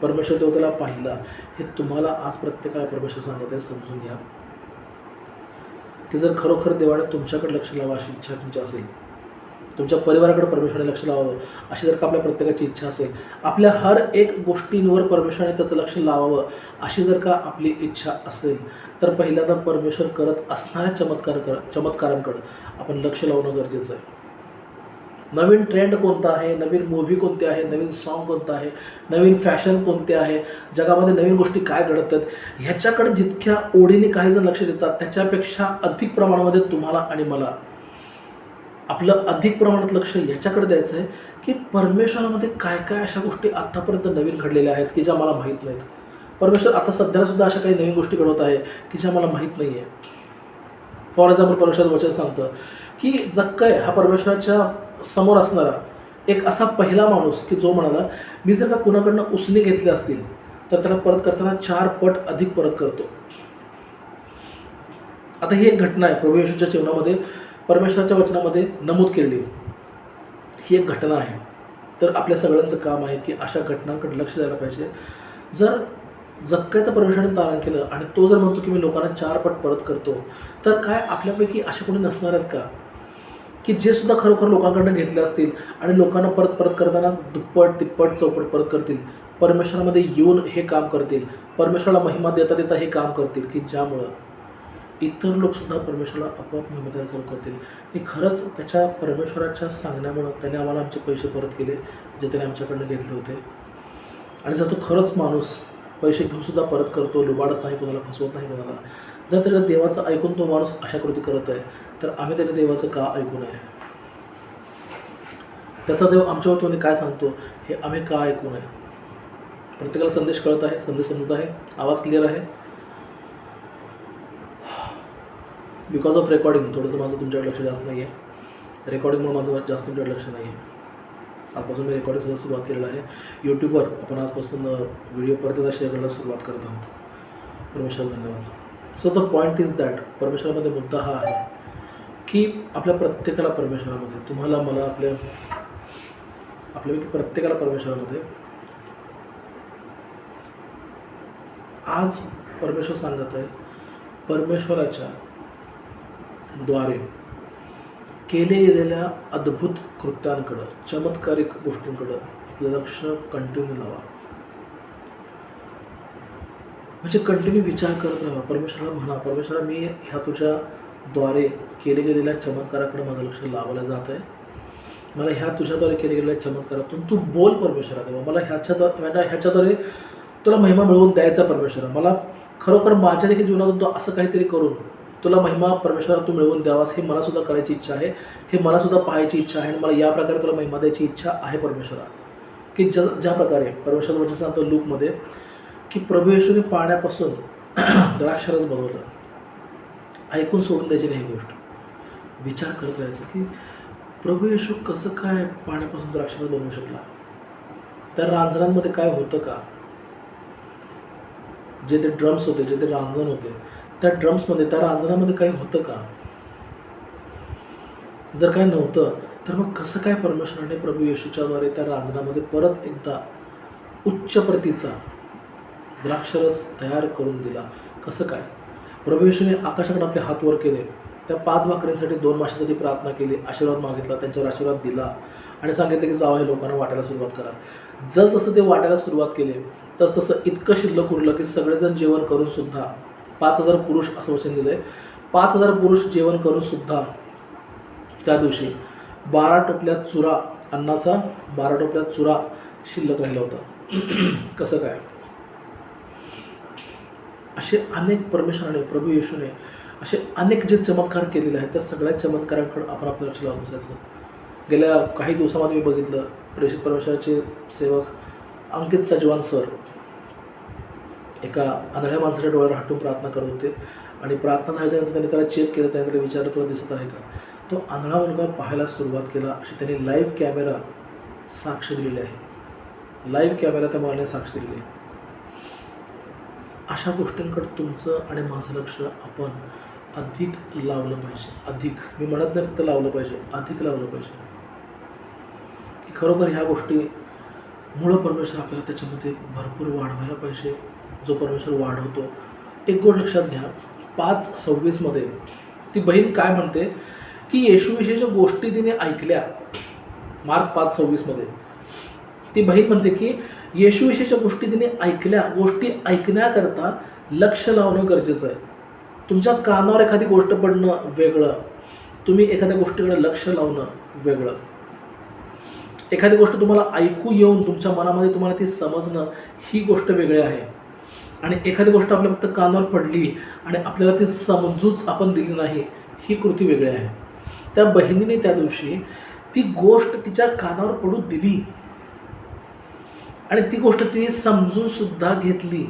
परमेश्वर तेव्हा त्याला पाहिला. हे तुम्हाला आज प्रत्येकाला परमेश्वर सांगत आहे, समजून घ्या की जर खरोखर देवाने तुमच्याकडे लक्ष लावा अशी इच्छा तुमची असेल, तुमच्या परिवाराकडे परमेश्वराने लक्ष लावावं अशी जर का आपल्या प्रत्येकाची इच्छा असेल, आपल्या हर एक गोष्टींवर परमेश्वराने त्याचं लक्ष लावावं अशी जर का आपली इच्छा असेल, तर पहिल्यांदा परमेश्वर करत असणाऱ्या चमत्कारांकडे आपण लक्ष लावणं गरजेचं आहे. नवीन ट्रेंड कोणता आहे, नवीन मूव्ही कोणती आहे, नवीन सॉन्ग कोणतं आहे, नवीन फॅशन कोणते आहे, जगामध्ये नवीन गोष्टी काय घडतात, ह्याच्याकडे जितक्या ओढीने काही जण लक्ष देतात त्याच्यापेक्षा अधिक प्रमाणामध्ये तुम्हाला आणि मला आपलं अधिक प्रमाणात लक्ष याच्याकडे द्यायचं आहे की परमेश्वरामध्ये काय काय अशा गोष्टी आत्तापर्यंत नवीन घडलेल्या आहेत की ज्या मला माहीत नाहीत. परमेश्वर आता सध्यासुद्धा अशा काही नवीन गोष्टी घडवत आहे की ज्या मला माहीत नाही आहे. फॉर एक्झाम्पल परमेश्वर वचन सांगतं की जक्कय हा परमेश्वराच्या समोर असणारा एक असा पहिला माणूस की जो म्हणाला मी जर का कुणाकडनं उसने घेतले असतील तर त्याला परत करताना 4 पट अधिक परत करतो. आता ही एक घटना आहे प्रभू येशूच्या जीवनामध्ये परमेश्वराच्या वचनामध्ये नमूद केलेली. ही एक घटना आहे. तर आपल्या सगळ्यांचं काम आहे की अशा घटनांकडे लक्ष द्यायला पाहिजे. जर जक्कायचं परमेश्वराने तारण केलं आणि तो जर म्हणतो की मी लोकांना 4 पट परत करतो, तर काय आपल्यापैकी असे कोणी नसणार आहेत का की जे सुद्धा खरोखर लोकांकडनं घेतले असतील आणि लोकांना परत करताना दुप्पट तिप्पट चौपट परत करतील, परमेश्वरामध्ये येऊन हे काम करतील, परमेश्वराला महिमा देता देता हे काम करतील की ज्यामुळं इतर लोकसुद्धा परमेश्वराला आपोआप महिमा द्यायला चालू करतील. हे खरंच त्याच्या परमेश्वराच्या सांगण्यामुळं त्याने आम्हाला आमचे पैसे परत केले जे त्याने आमच्याकडनं घेतले होते. आणि जर तो खरंच माणूस पैसे घेऊनसुद्धा परत करतो, लुबाडत नाही, कोणाला फसवत नाही कोणाला, जर त्याच्या देवाचं ऐकून तो माणूस अशा कृती करत आहे, तर आम्ही त्याच्या देवाचं का ऐकू नये. त्याचा देव आमच्या बाबतीमध्ये काय सांगतो हे आम्ही का ऐकू नये. प्रत्येकाला संदेश कळत आहे, संदेश समजत आहे, आवाज क्लिअर आहे. बिकॉज ऑफ रेकॉर्डिंग थोडंसं माझं तुमच्याकडे लक्ष जास्त नाही आहे. रेकॉर्डिंगमुळे माझं जास्त तुमच्याकडे लक्ष नाही आहे. आजपासून मी रेकॉर्डिंगसुद्धा सुरुवात केलेलं आहे. यूट्यूबवर आपण आजपासून व्हिडिओ परत एकदा शेअर करायला सुरुवात करत आहोत. परमेश्वर धन्यवाद. So the point is that परमेश्वरामध्ये मुद्दा हा आहे की आपल्या प्रत्येकाला परमेश्वरामध्ये, तुम्हाला मला आपल्यापैकी प्रत्येकाला परमेश्वरामध्ये आज परमेश्वर सांगत आहे परमेश्वराच्या द्वारे केले गेलेल्या अद्भुत कृत्यांकडं, चमत्कारिक गोष्टींकडं आपलं लक्ष कंटिन्यू लावा. म्हणजे कंटिन्यू विचार करत राहा. परमेश्वराला म्हणा, परमेश्वरा मी ह्या तुझ्याद्वारे केले गेलेल्या चमत्काराकडे माझं लक्ष लावलं जात आहे. मला ह्या तुझ्याद्वारे केले गेलेल्या चमत्कारातून तू बोल परमेश्वरा देवा. मला ह्याच्याद्वारे तुला महिमा मिळवून द्यायचा परमेश्वरा. मला खरोखर माझ्या देखील जीवनातून तू असं काहीतरी करून तुला महिमा परमेश्वरा तू मिळवून द्यावास, हे मलासुद्धा करायची इच्छा आहे, हे मलासुद्धा पाहायची इच्छा आहे आणि मला या प्रकारे तुला महिमा द्यायची इच्छा आहे परमेश्वरा. की ज्या प्रकारे परमेश्वर वचन सांगतो लूकमध्ये की प्रभू येशूने पाण्यापासून द्राक्षरस बनवलं. ऐकून सोडून द्यायची नाही ही गोष्ट. विचार करत राहायचं की प्रभू येशू कसं काय पाण्यापासून द्राक्षरस बनवू शकला. त्या रांजणांमध्ये काय होतं का. जे ते ड्रम्स होते, जे ते रांजण होते, त्या ड्रम्समध्ये त्या रांजणामध्ये काही होतं का. जर काय नव्हतं तर मग कसं काय परमेश्वराने प्रभू येशूच्याद्वारे त्या रांजणामध्ये परत एकदा उच्च प्रतीचा द्राक्षरस तयार करून दिला. कसं काय. प्रभू येशूने आकाशाकडे आपले हात वर केले, त्या 5 भाकरीसाठी 2 माशासाठी प्रार्थना केली, आशीर्वाद मागितला, त्यांच्यावर आशीर्वाद दिला आणि सांगितलं की जावं हे लोकांना वाटायला सुरुवात करा. जसं ते वाटायला सुरुवात केले तसं इतकं शिल्लक उरलं की सगळेजण जेवण करून सुद्धा 5,000 पुरुष असं वचन दिलं आहे. 5,000 पुरुष जेवण करून सुद्धा त्या दिवशी 12 टोपल्या चुरा अन्नाचा 12 टोपल्या चुरा शिल्लक राहिला होता. कसं काय. असे अनेक परमेश्वराने प्रभू येशूने असे अनेक जे चमत्कार केलेले आहेत त्या सगळ्या चमत्कारांकडे आपण आपलं लक्ष लावून बसायचं. गेल्या काही दिवसामध्ये मी बघितलं प्रेषित परमेश्वराचे सेवक अंकित सजवान सर एका आंधळ्या माणसाच्या डोळ्यावर हटून प्रार्थना करत होते आणि प्रार्थना झाल्याच्यानंतर त्यांनी त्याला चेक केलं. त्याने त्याला विचारलं तुला दिसत आहे का. तो आंधळा मुलगा पाहायला सुरुवात केला. अशी त्यांनी लाईव्ह कॅमेरा साक्ष दिलेली आहे. लाईव्ह कॅमेरा त्या मुलाने साक्ष दिलेली आहे. अशा गोष्टींकडे तुमचं आणि माझं लक्ष आपण अधिक लावलं पाहिजे. अधिक मी म्हणत नाही फक्त लावलं पाहिजे, अधिक लावलं पाहिजे. की खरोखर ह्या गोष्टी मुळं परमेश्वर आपल्याला त्याच्यामध्ये भरपूर वाढवायला पाहिजे. जो परमेश्वर वाढवतो. एक गोष्ट लक्षात घ्या. 5:26 ती बहीण काय म्हणते की येशूविषयीच्या गोष्टी तिने ऐकल्या. मार्क 5:26 ती बहीण म्हणते की येशूविषयीच्या गोष्टी तिने ऐकल्या. गोष्टी ऐकण्याकरता लक्ष लावणं गरजेचं आहे. तुमच्या कानावर एखादी गोष्ट पडणं वेगळं, तुम्ही एखाद्या गोष्टीकडे लक्ष लावणं वेगळं. एखादी गोष्ट तुम्हाला ऐकू येऊन तुमच्या मनामध्ये तुम्हाला ती समजणं ही गोष्ट वेगळी आहे. आणि एखादी गोष्ट आपल्या फक्त कानावर पडली आणि आपल्याला ती समजूच आपण दिली नाही ही कृती वेगळी आहे. त्या बहिणीने त्या दिवशी ती गोष्ट तिच्या कानावर पडू दिली आणि ती गोष्ट तिने समजून सुद्धा घेतली.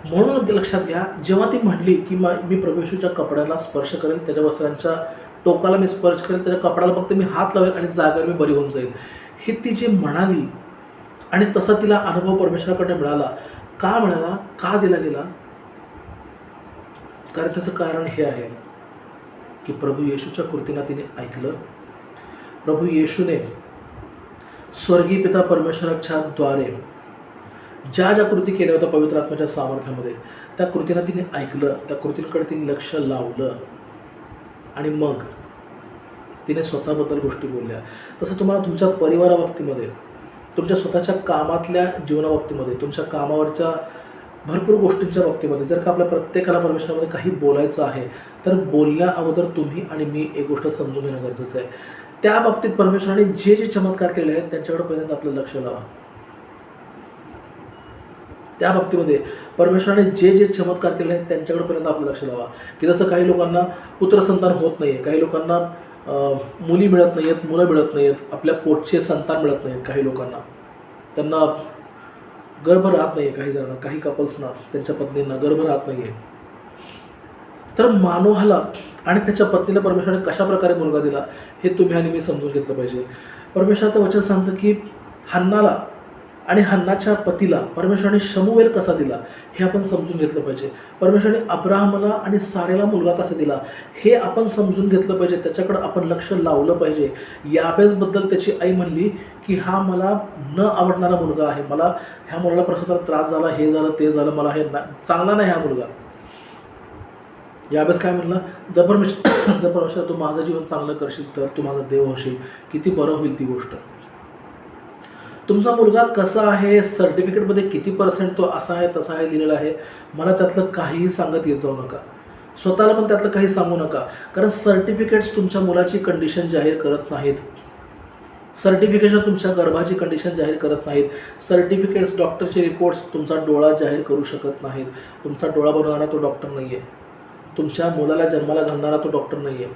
म्हणून लक्षात घ्या जेव्हा ती म्हणली की मी प्रभू येशूच्या कपड्याला स्पर्श करेल, त्याच्या वस्त्रांच्या टोकाला मी स्पर्श करेल, त्याच्या कपड्याला फक्त मी हात लावेल आणि जागेवर मी बरी होऊन जाईल, हे ती जी म्हणाली आणि तसा तिला अनुभव परमेश्वराकडे मिळाला. का मिळाला, का दिला गेला. कारण त्याचं कारण हे आहे की प्रभू येशूच्या कृतीला तिने ऐकलं. प्रभू येशूने स्वर्गीय पिता परमेश्वराच्या द्वारे ज्या कृती केल्या होत्या पवित्र आत्म्याच्या सामर्थ्यामध्ये त्या कृतीला तिने ऐकलं. त्या कृतींकडे तिने लक्ष लावलं आणि मग तिने स्वतःबद्दल गोष्टी बोलल्या. तसं तुम्हाला तुमच्या परिवाराबाबतीमध्ये, तुमच्या स्वतःच्या कामातल्या जीवनाबाबतीमध्ये, तुमच्या कामावरच्या भरपूर गोष्टींच्या बाबतीमध्ये जर का आपल्या प्रत्येकाला परमेश्वरामध्ये काही बोलायचं आहे तर बोलण्या अगोदर तुम्ही आणि मी एक गोष्ट समजून घेणं गरजेचं आहे. त्या बाबतीत परमेश्वराने जे चमत्कार केले आहेत त्यांच्याकडे पहिल्यांदा आपलं लक्ष लावा. त्या बाबतीमध्ये परमेश्वराने जे चमत्कार केले आहेत त्यांच्याकडे पहिल्यांदा आपलं लक्ष लावा. की जसं काही लोकांना पुत्रसंतान होत नाही आहे, काही लोकांना मुली मिळत नाही आहेत, मुलं मिळत नाही आहेत, आपल्या पोटचे संतान मिळत नाहीत, काही लोकांना त्यांना गर्भ राहत नाही आहे, काही जणांना, काही कपल्सना त्यांच्या पत्नींना गर्भ राहत नाही आहे. तर मानवाला आणि त्याच्या पत्नीला परमेश्वराने कशा प्रकारे मुलगा दिला हे तुम्ही आणि मी समजून घेतलं पाहिजे. परमेश्वराचं वचन सांगतं की हन्नाला आणि हन्नाच्या पतीला परमेश्वराने शमूएल कसा दिला हे आपण समजून घेतलं पाहिजे. परमेश्वराने अब्राहमला आणि सारेला मुलगा कसा दिला हे आपण समजून घेतलं पाहिजे. त्याच्याकडं आपण लक्ष लावलं पाहिजे. याबेसबद्दल त्याची आई म्हणली की हा मला न आवडणारा मुलगा आहे, मला ह्या मुलाला प्रसूतीला त्रास झाला, हे झालं ते झालं, मला हे चांगला नाही हा मुलगा. यावेळेस काय म्हणला, जर परमेश्वर तू माझं जीवन चांगलं करशील तर तू माझा देव होशील, किती बरं होईल ती गोष्ट. तुमचा मुलगा कसा आहे, सर्टिफिकेटमध्ये किती पर्सेंट तो असा आहे तसा आहे लिहिलेला आहे, मला त्यातलं काहीही सांगत येत जाऊ नका. स्वतःला पण त्यातलं काही सांगू नका, कारण सर्टिफिकेट्स तुमच्या मुलाची कंडिशन जाहीर करत नाहीत. सर्टिफिकेशन तुमच्या गर्भाची कंडिशन जाहीर करत नाहीत. सर्टिफिकेट्स, डॉक्टरचे रिपोर्ट्स तुमचा डोळा जाहीर करू शकत नाहीत. तुमचा डोळा बनवणारा तो डॉक्टर नाही आहे. तुमच्या मुलाला जन्माला घालणारा तो डॉक्टर नाही आहे.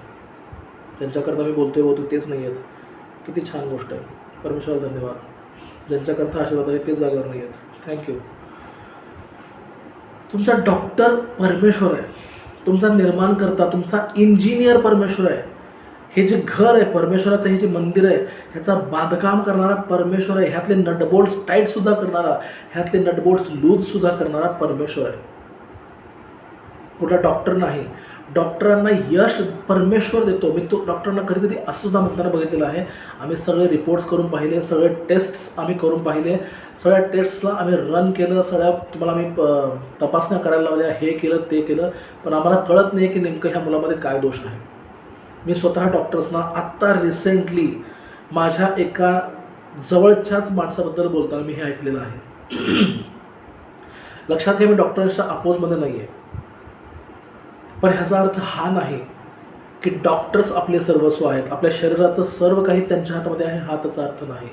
ज्यांच्याकरता मी बोलतोय तेच नाही आहेत. किती छान गोष्ट आहे. परमेश्वराला धन्यवाद. ज्यांच्याकरता आशीर्वाद आहे तेच जागेवर नाही आहेत. थँक्यू. तुमचा डॉक्टर परमेश्वर आहे. तुमचा निर्माणकर्ता, तुमचा इंजिनियर परमेश्वर आहे. हे जे घर आहे परमेश्वराचं, हे जे मंदिर आहे ह्याचा बांधकाम करणारा परमेश्वर आहे. ह्यातले नटबोल्ट्स टाईटसुद्धा करणारा, ह्यातले नटबोल्ट्स लूजसुद्धा करणारा परमेश्वर आहे. कुठला डॉक्टर नाही. डॉक्टरांना यश परमेश्वर देतो. मी तो डॉक्टरांना कधी कधी असं सुद्धा म्हणताना बघितलेलं आहे. आम्ही सगळे रिपोर्ट्स करून पाहिले, सगळे टेस्ट्स आम्ही करून पाहिले, सगळ्या टेस्ट्सला आम्ही रन केलं, सगळ्या तुम्हाला आम्ही तपासण्या करायला लावल्या, हे केलं ते केलं, पण आम्हाला कळत नाही की नेमकं ह्या मुलामध्ये काय दोष आहे. मी स्वतः डॉक्टर्सना आत्ता रिसेंटली माझ्या एका जवळच्याच माणसाबद्दल बोलताना मी हे ऐकलेलं आहे. लक्षात घ्या, मी डॉक्टरांच्या अपोजमध्ये नाही आहे, पण ह्याचा अर्थ हा नाही की डॉक्टर्स आपले सर्वस्व आहेत. आपल्या शरीराचं सर्व काही त्यांच्या हातामध्ये आहे, हा त्याचा अर्थ नाही.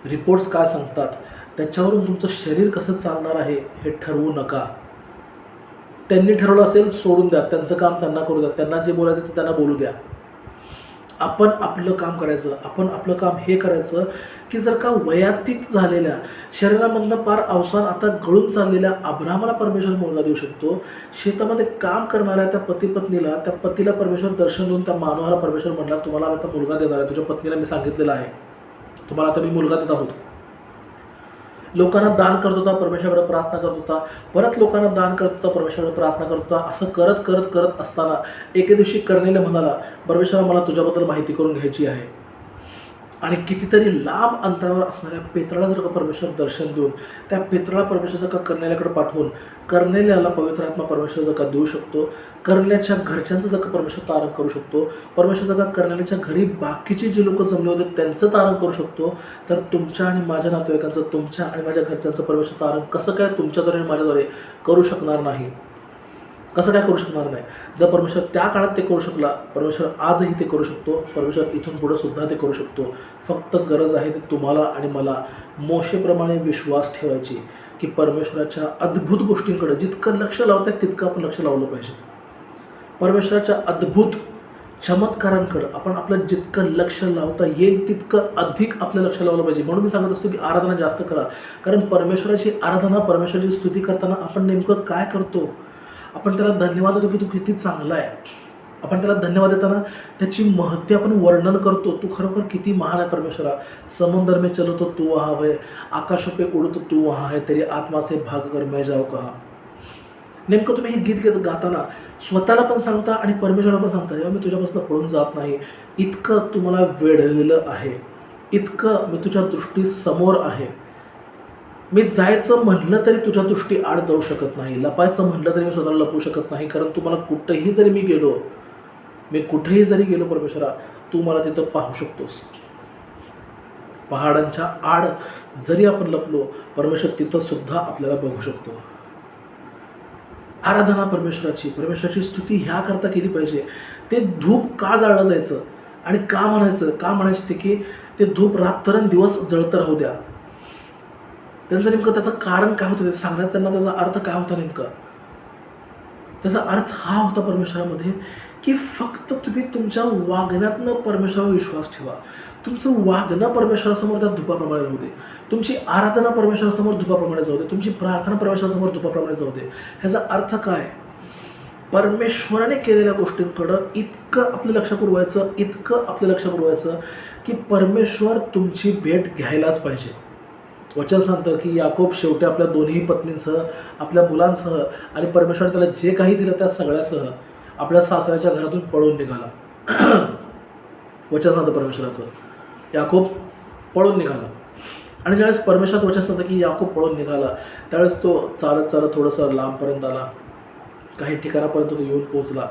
रिपोर्ट्स काय सांगतात त्याच्यावरून तुमचं शरीर कसं चालणार आहे हे ठरवू नका. त्यांनी ठरवलं असेल सोडून द्या, त्यांचं काम त्यांना करू द्या, त्यांना जे बोलायचं ते त्यांना बोलू द्या. आपण आपलं काम करायचं. आपण आपलं काम हे करायचं की जर का वयातीत झालेल्या, शरीरामधनं पार अवसान आता गळून चाललेल्या अब्राहमाला परमेश्वर मुलगा देऊ शकतो. शेतामध्ये काम करणाऱ्या त्या पतीपत्नीला, त्या पतीला परमेश्वर दर्शन देऊन त्या मानवाला परमेश्वर म्हटला तुम्हाला आता मुलगा देणार आहे. तुझ्या पत्नीला मी सांगितलेलं आहे तुम्हाला आता मी मुलगा देत आहोत. लोकांना दान करत होता, परमेश्वराकडे प्रार्थना करत होता, परत लोकांना दान करत होता, परमेश्वराकडे प्रार्थना करत होता. असं करत करत करत असताना एके दिवशी कर्णेले म्हणाला, परमेश्वरा मला तुझ्याबद्दल माहिती करून घ्यायची आहे. आणि कितीतरी लांब अंतरावर असणाऱ्या पेत्राला जर का परमेश्वर दर्शन देऊन त्या पेत्राला परमेश्वर जर का कर्णेल्याकडे पाठवून कर्णेल्याला पवित्र आत्मा परमेश्वर जर का देऊ शकतो, कर्णेल्याच्या घरच्यांचं जर का परमेश्वर तारण करू शकतो, परमेश्वर जर का कर्णेल्याच्या घरी बाकीचे जे लोक जमले होते त्यांचं तारण करू शकतो, तर तुमच्या आणि माझ्या नातेवाईकांचं, तुमच्या आणि माझ्या घरच्यांचं परमेश्वर तारण कसं काय तुमच्याद्वारे आणि माझ्याद्वारे करू शकणार नाही? कसं काय करू शकणार नाही? जर परमेश्वर त्या काळात ते करू शकला, परमेश्वर आजही ते करू शकतो. परमेश्वर इथून पुढं सुद्धा ते करू शकतो. फक्त गरज आहे ती तुम्हाला आणि मला मोशेप्रमाणे विश्वास ठेवायची की परमेश्वराच्या अद्भुत गोष्टींकडे जितकं लक्ष लावत आहे तितकं आपण लक्ष लावलं पाहिजे. परमेश्वराच्या अद्भुत चमत्कारांकडं आपण आपलं जितकं लक्ष लावता येईल तितकं अधिक आपलं लक्ष लावलं पाहिजे. म्हणून मी सांगत असतो की आराधना जास्त करा. कारण परमेश्वराची आराधना, परमेश्वराची स्तुती करताना आपण नेमकं काय करतो? आपण त्याला धन्यवाद देतो की तू किती चांगला आहे. आपण त्याला धन्यवाद देताना त्याची महती आपण वर्णन करतो. तू खरोखर किती महान आहे परमेश्वरा. समुद्र में चलो तो तू वहाँ है, आकाशों पे उड़ो तो तू वहाँ है, तेरी आत्मा से भाग कर मैं जाऊ कहा. नेमकं तुम्ही हे गीत गाताना स्वतःला पण सांगता आणि परमेश्वराला पण सांगता, जेव्हा मी तुझ्यापासून पळून जात नाही, इतकं तुम्हाला वेढलेलं आहे, इतकं मी तुझ्या दृष्टीसमोर आहे. मी जायचं म्हटलं तरी तुझ्या दृष्टी आड जाऊ शकत नाही, लपायचं म्हटलं तरी मी स्वतःला लपवू शकत नाही. कारण तू मला कुठंही जरी मी कुठेही जरी गेलो परमेश्वरा, तू मला तिथं पाहू शकतोस. पहाडांच्या आड जरी आपण लपलो, परमेश्वर तिथं सुद्धा आपल्याला बघू शकतो. आराधना परमेश्वराची स्तुती ह्या करता केली पाहिजे. ते धूप का जाळलं जायचं आणि का म्हणायचं ते की ते धूप रात्रंदिवस जळतं राहू द्या. त्यांचं नेमकं त्याचं कारण काय होतं ते सांगण्यात, त्यांना त्याचा अर्थ काय होता नेमका? त्याचा अर्थ हा होता परमेश्वरामध्ये की फक्त तुम्ही तुमच्या वागण्यातनं परमेश्वरावर विश्वास ठेवा. तुमचं वागणं परमेश्वरासमोर त्या धुपाप्रमाणे राहू दे. तुमची आराधना परमेश्वरासमोर धुपाप्रमाणे जाऊ दे. तुमची प्रार्थना परमेश्वरासमोर धुपाप्रमाणे जाऊ दे. ह्याचा अर्थ काय? परमेश्वराने केलेल्या गोष्टींकडं इतकं आपलं लक्ष पुरवायचं की परमेश्वर तुमची भेट घ्यायलाच पाहिजे. वचन सांगतं की याकोब शेवटी आपल्या दोन्ही पत्नींसह, आपल्या मुलांसह आणि परमेश्वराने त्याला जे काही दिलं त्या सगळ्यासह आपल्या सासऱ्याच्या घरातून पळून निघाला. वचन सांगतं परमेश्वराचं, याकोब पळून निघाला. आणि ज्यावेळेस परमेश्वराचं वचन सांगतं की याकोब पळून निघाला, त्यावेळेस तो चालत थोडंसं लांबपर्यंत आला, काही ठिकाणापर्यंत तो येऊन पोहोचला.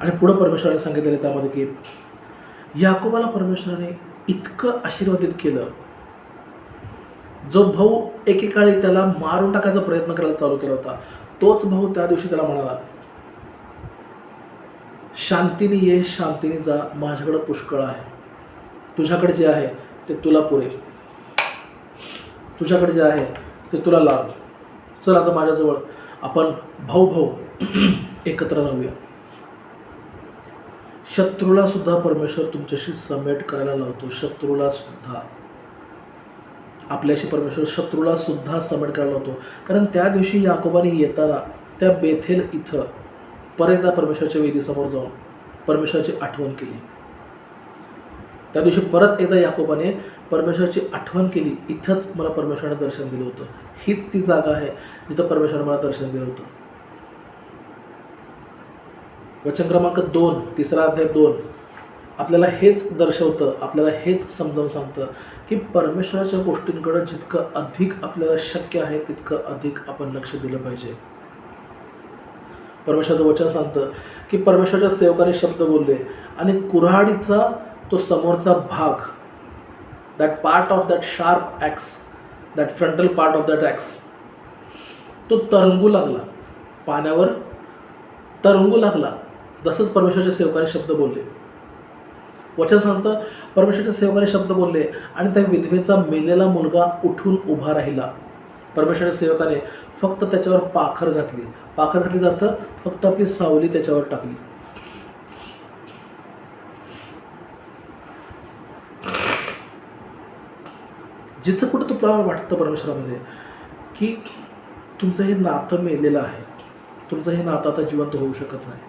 आणि पुढं परमेश्वराने सांगितलेलं त्यामध्ये की याकोबाला परमेश्वराने इतकं आशीर्वादित केलं. जो भाऊ एकेकाळी त्याला मारून टाकायचा प्रयत्न करायला चालू केला होता, तोच भाऊ त्या दिवशी त्याला म्हणाला, शांतीने ये, शांतीने जा, माझ्याकडे पुष्कळ आहे. तुझ्याकडे जे आहे ते तुला पुरेल, तुझ्याकडे जे आहे ते तुला लाभ. चल आता माझ्याजवळ आपण भाऊ भाऊ एकत्र राहूया. शत्रूला सुद्धा परमेश्वर तुमच्याशी समेट करायला लावतो. शत्रूला सुद्धा, आपल्याशी परमेश्वर शत्रूला सुद्धा समेट करायला लावतो. कारण त्या दिवशी याकोबाने येताना त्या बेथेल इथं परत एकदा परमेश्वराच्या वेदीसमोर जाऊन परमेश्वराची आठवण केली. त्या दिवशी परत एकदा याकोबाने परमेश्वराची आठवण केली. इथंच मला परमेश्वराने दर्शन दिलं होतं. हीच ती जागा आहे जिथं परमेश्वराने मला दर्शन दिलं होतं. वचन क्रमांक 2, 3 अध्याय 2 आपल्याला हेच दर्शवतं, आपल्याला हेच समजावून सांगतं की परमेश्वराच्या गोष्टींकडे जितकं अधिक आपल्याला शक्य आहे तितकं अधिक आपण लक्ष दिलं पाहिजे. परमेश्वराचं वचन सांगतं की परमेश्वराच्या सेवकाने शब्द बोलले आणि कुऱ्हाडीचा तो समोरचा भाग, that part of that sharp axe, that frontal part of that axe, तो तरंगू लागला, पाण्यावर तरंगू लागला. जसंच परमेश्वराच्या सेवकाने शब्द बोलले. वचन सांगतं परमेश्वराच्या सेवकाने शब्द बोलले आणि त्या विधवेचा मेलेला मुलगा उठून उभा राहिला. परमेश्वराच्या सेवकाने फक्त त्याच्यावर पाखर घातली. पाखर घातलीचा अर्थ फक्त आपली सावली त्याच्यावर टाकली. जिथं कुठं तुम्हाला वाटतं परमेश्वरामध्ये की तुमचं हे नातं मेलेलं आहे, तुमचं हे नातं आता जिवंत होऊ शकत नाही,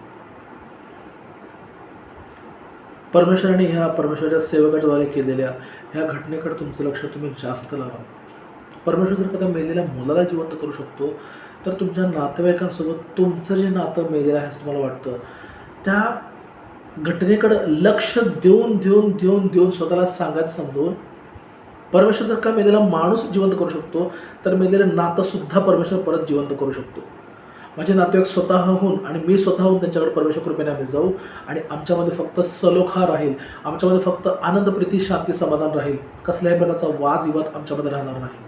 परमेश्वराने ह्या परमेश्वराच्या सेवकाद्वारे केलेल्या ह्या घटनेकडे तुमचं लक्ष तुम्ही जास्त लावा. परमेश्वर जर का मेलेल्या मुलाला जिवंत करू शकतो, तर तुमच्या नातेवाईकांसोबत तुमचं जे नातं मेलेलं आहे असं तुम्हाला वाटतं, त्या घटनेकडं लक्ष देऊन देऊन देऊन देऊन स्वतःला सांगायचं समजवून, परमेश्वर जर का मेलेला माणूस जिवंत करू शकतो, तर मेलेलं नातंसुद्धा परमेश्वर परत जिवंत करू शकतो. माझे नातेवाईक स्वतःहून आणि मी स्वतःहून त्यांच्याकडे परमेश्वर कृपेने आम्ही जाऊ आणि आमच्यामध्ये फक्त सलोखा राहील, आमच्यामध्ये फक्त आनंद, प्रीती, शांती, समाधान राहील. कसल्याही प्रकारचा वादविवाद आमच्यामध्ये राहणार नाही.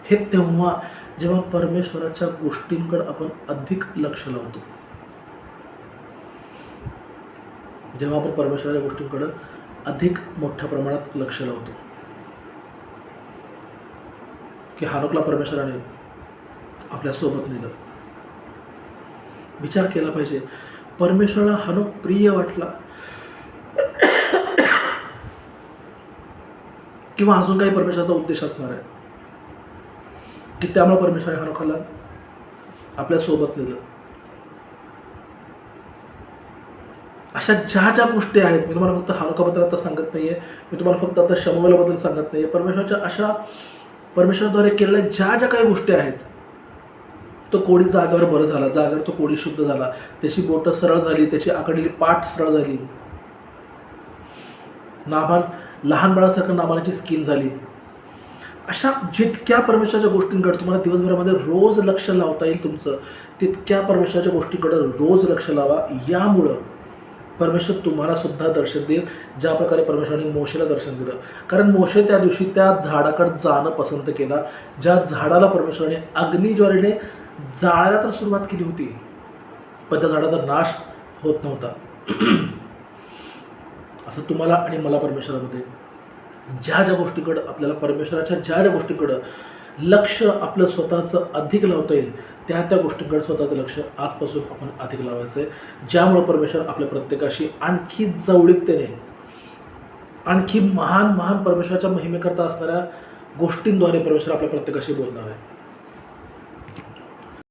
हे तेव्हा जेव्हा परमेश्वराच्या गोष्टींकडे आपण अधिक लक्ष लावतो, जेव्हा आपण परमेश्वराच्या गोष्टींकडे अधिक मोठ्या प्रमाणात लक्ष लावतो. की हानोकला परमेश्वराने आपल्यासोबत नेलं. विचार केला पाहिजे, परमेश्वराला हानोक प्रिय वाटला किंवा अजून काही परमेश्वराचा उद्देश असणार आहे की त्यामुळे परमेश्वराने हानोकाला आपल्यासोबत नेलं. अशा ज्या ज्या गोष्टी आहेत, मी तुम्हाला फक्त हानोकाबद्दल आता सांगत नाहीये, मी तुम्हाला फक्त आता शमूएलबद्दल सांगत नाहीये. परमेश्वराच्या अशा परमेश्वराद्वारे केलेल्या ज्या ज्या काही गोष्टी आहेत, तो कोडी जागेवर बरं झाला, जागेवर तो कोडी शुद्ध झाला, त्याची बोटं सरळ झाली, त्याची आकडलेली पाठ सरळ झाली, नाभान लहान बाळासारखं नाभानाची स्किन झाली. अशा जितक्या परमेश्वराच्या गोष्टींकडे तुम्हाला दिवसभरामध्ये रोज लक्ष लावता येईल तुमचं, तितक्या परमेश्वराच्या गोष्टींकडे रोज लक्ष लावा. यामुळं परमेश्वर तुम्हाला सुद्धा दर्शन देईल, ज्या प्रकारे परमेश्वराने मोशेला दर्शन दिलं. कारण मोशे त्या दिवशी त्या झाडाकडे जाणं पसंत केला, ज्या झाडाला परमेश्वराने अग्निज्वारेने जाळायला तर सुरुवात केली होती, पण त्या झाडाचा नाश होत नव्हता. असं तुम्हाला आणि मला परमेश्वरामध्ये ज्या ज्या गोष्टीकडं आपल्याला परमेश्वराच्या ज्या ज्या गोष्टीकडं लक्ष आपलं स्वतःचं अधिक लावता येईल, त्या त्या गोष्टींकडे स्वतःचं लक्ष आजपासून आपण अधिक लावायचं आहे, ज्यामुळं परमेश्वर आपल्या प्रत्येकाशी आणखी जवळीकतेने, आणखी महान महान परमेश्वराच्या महिमेकरता असणाऱ्या गोष्टींद्वारे परमेश्वर आपल्या प्रत्येकाशी बोलणार आहे.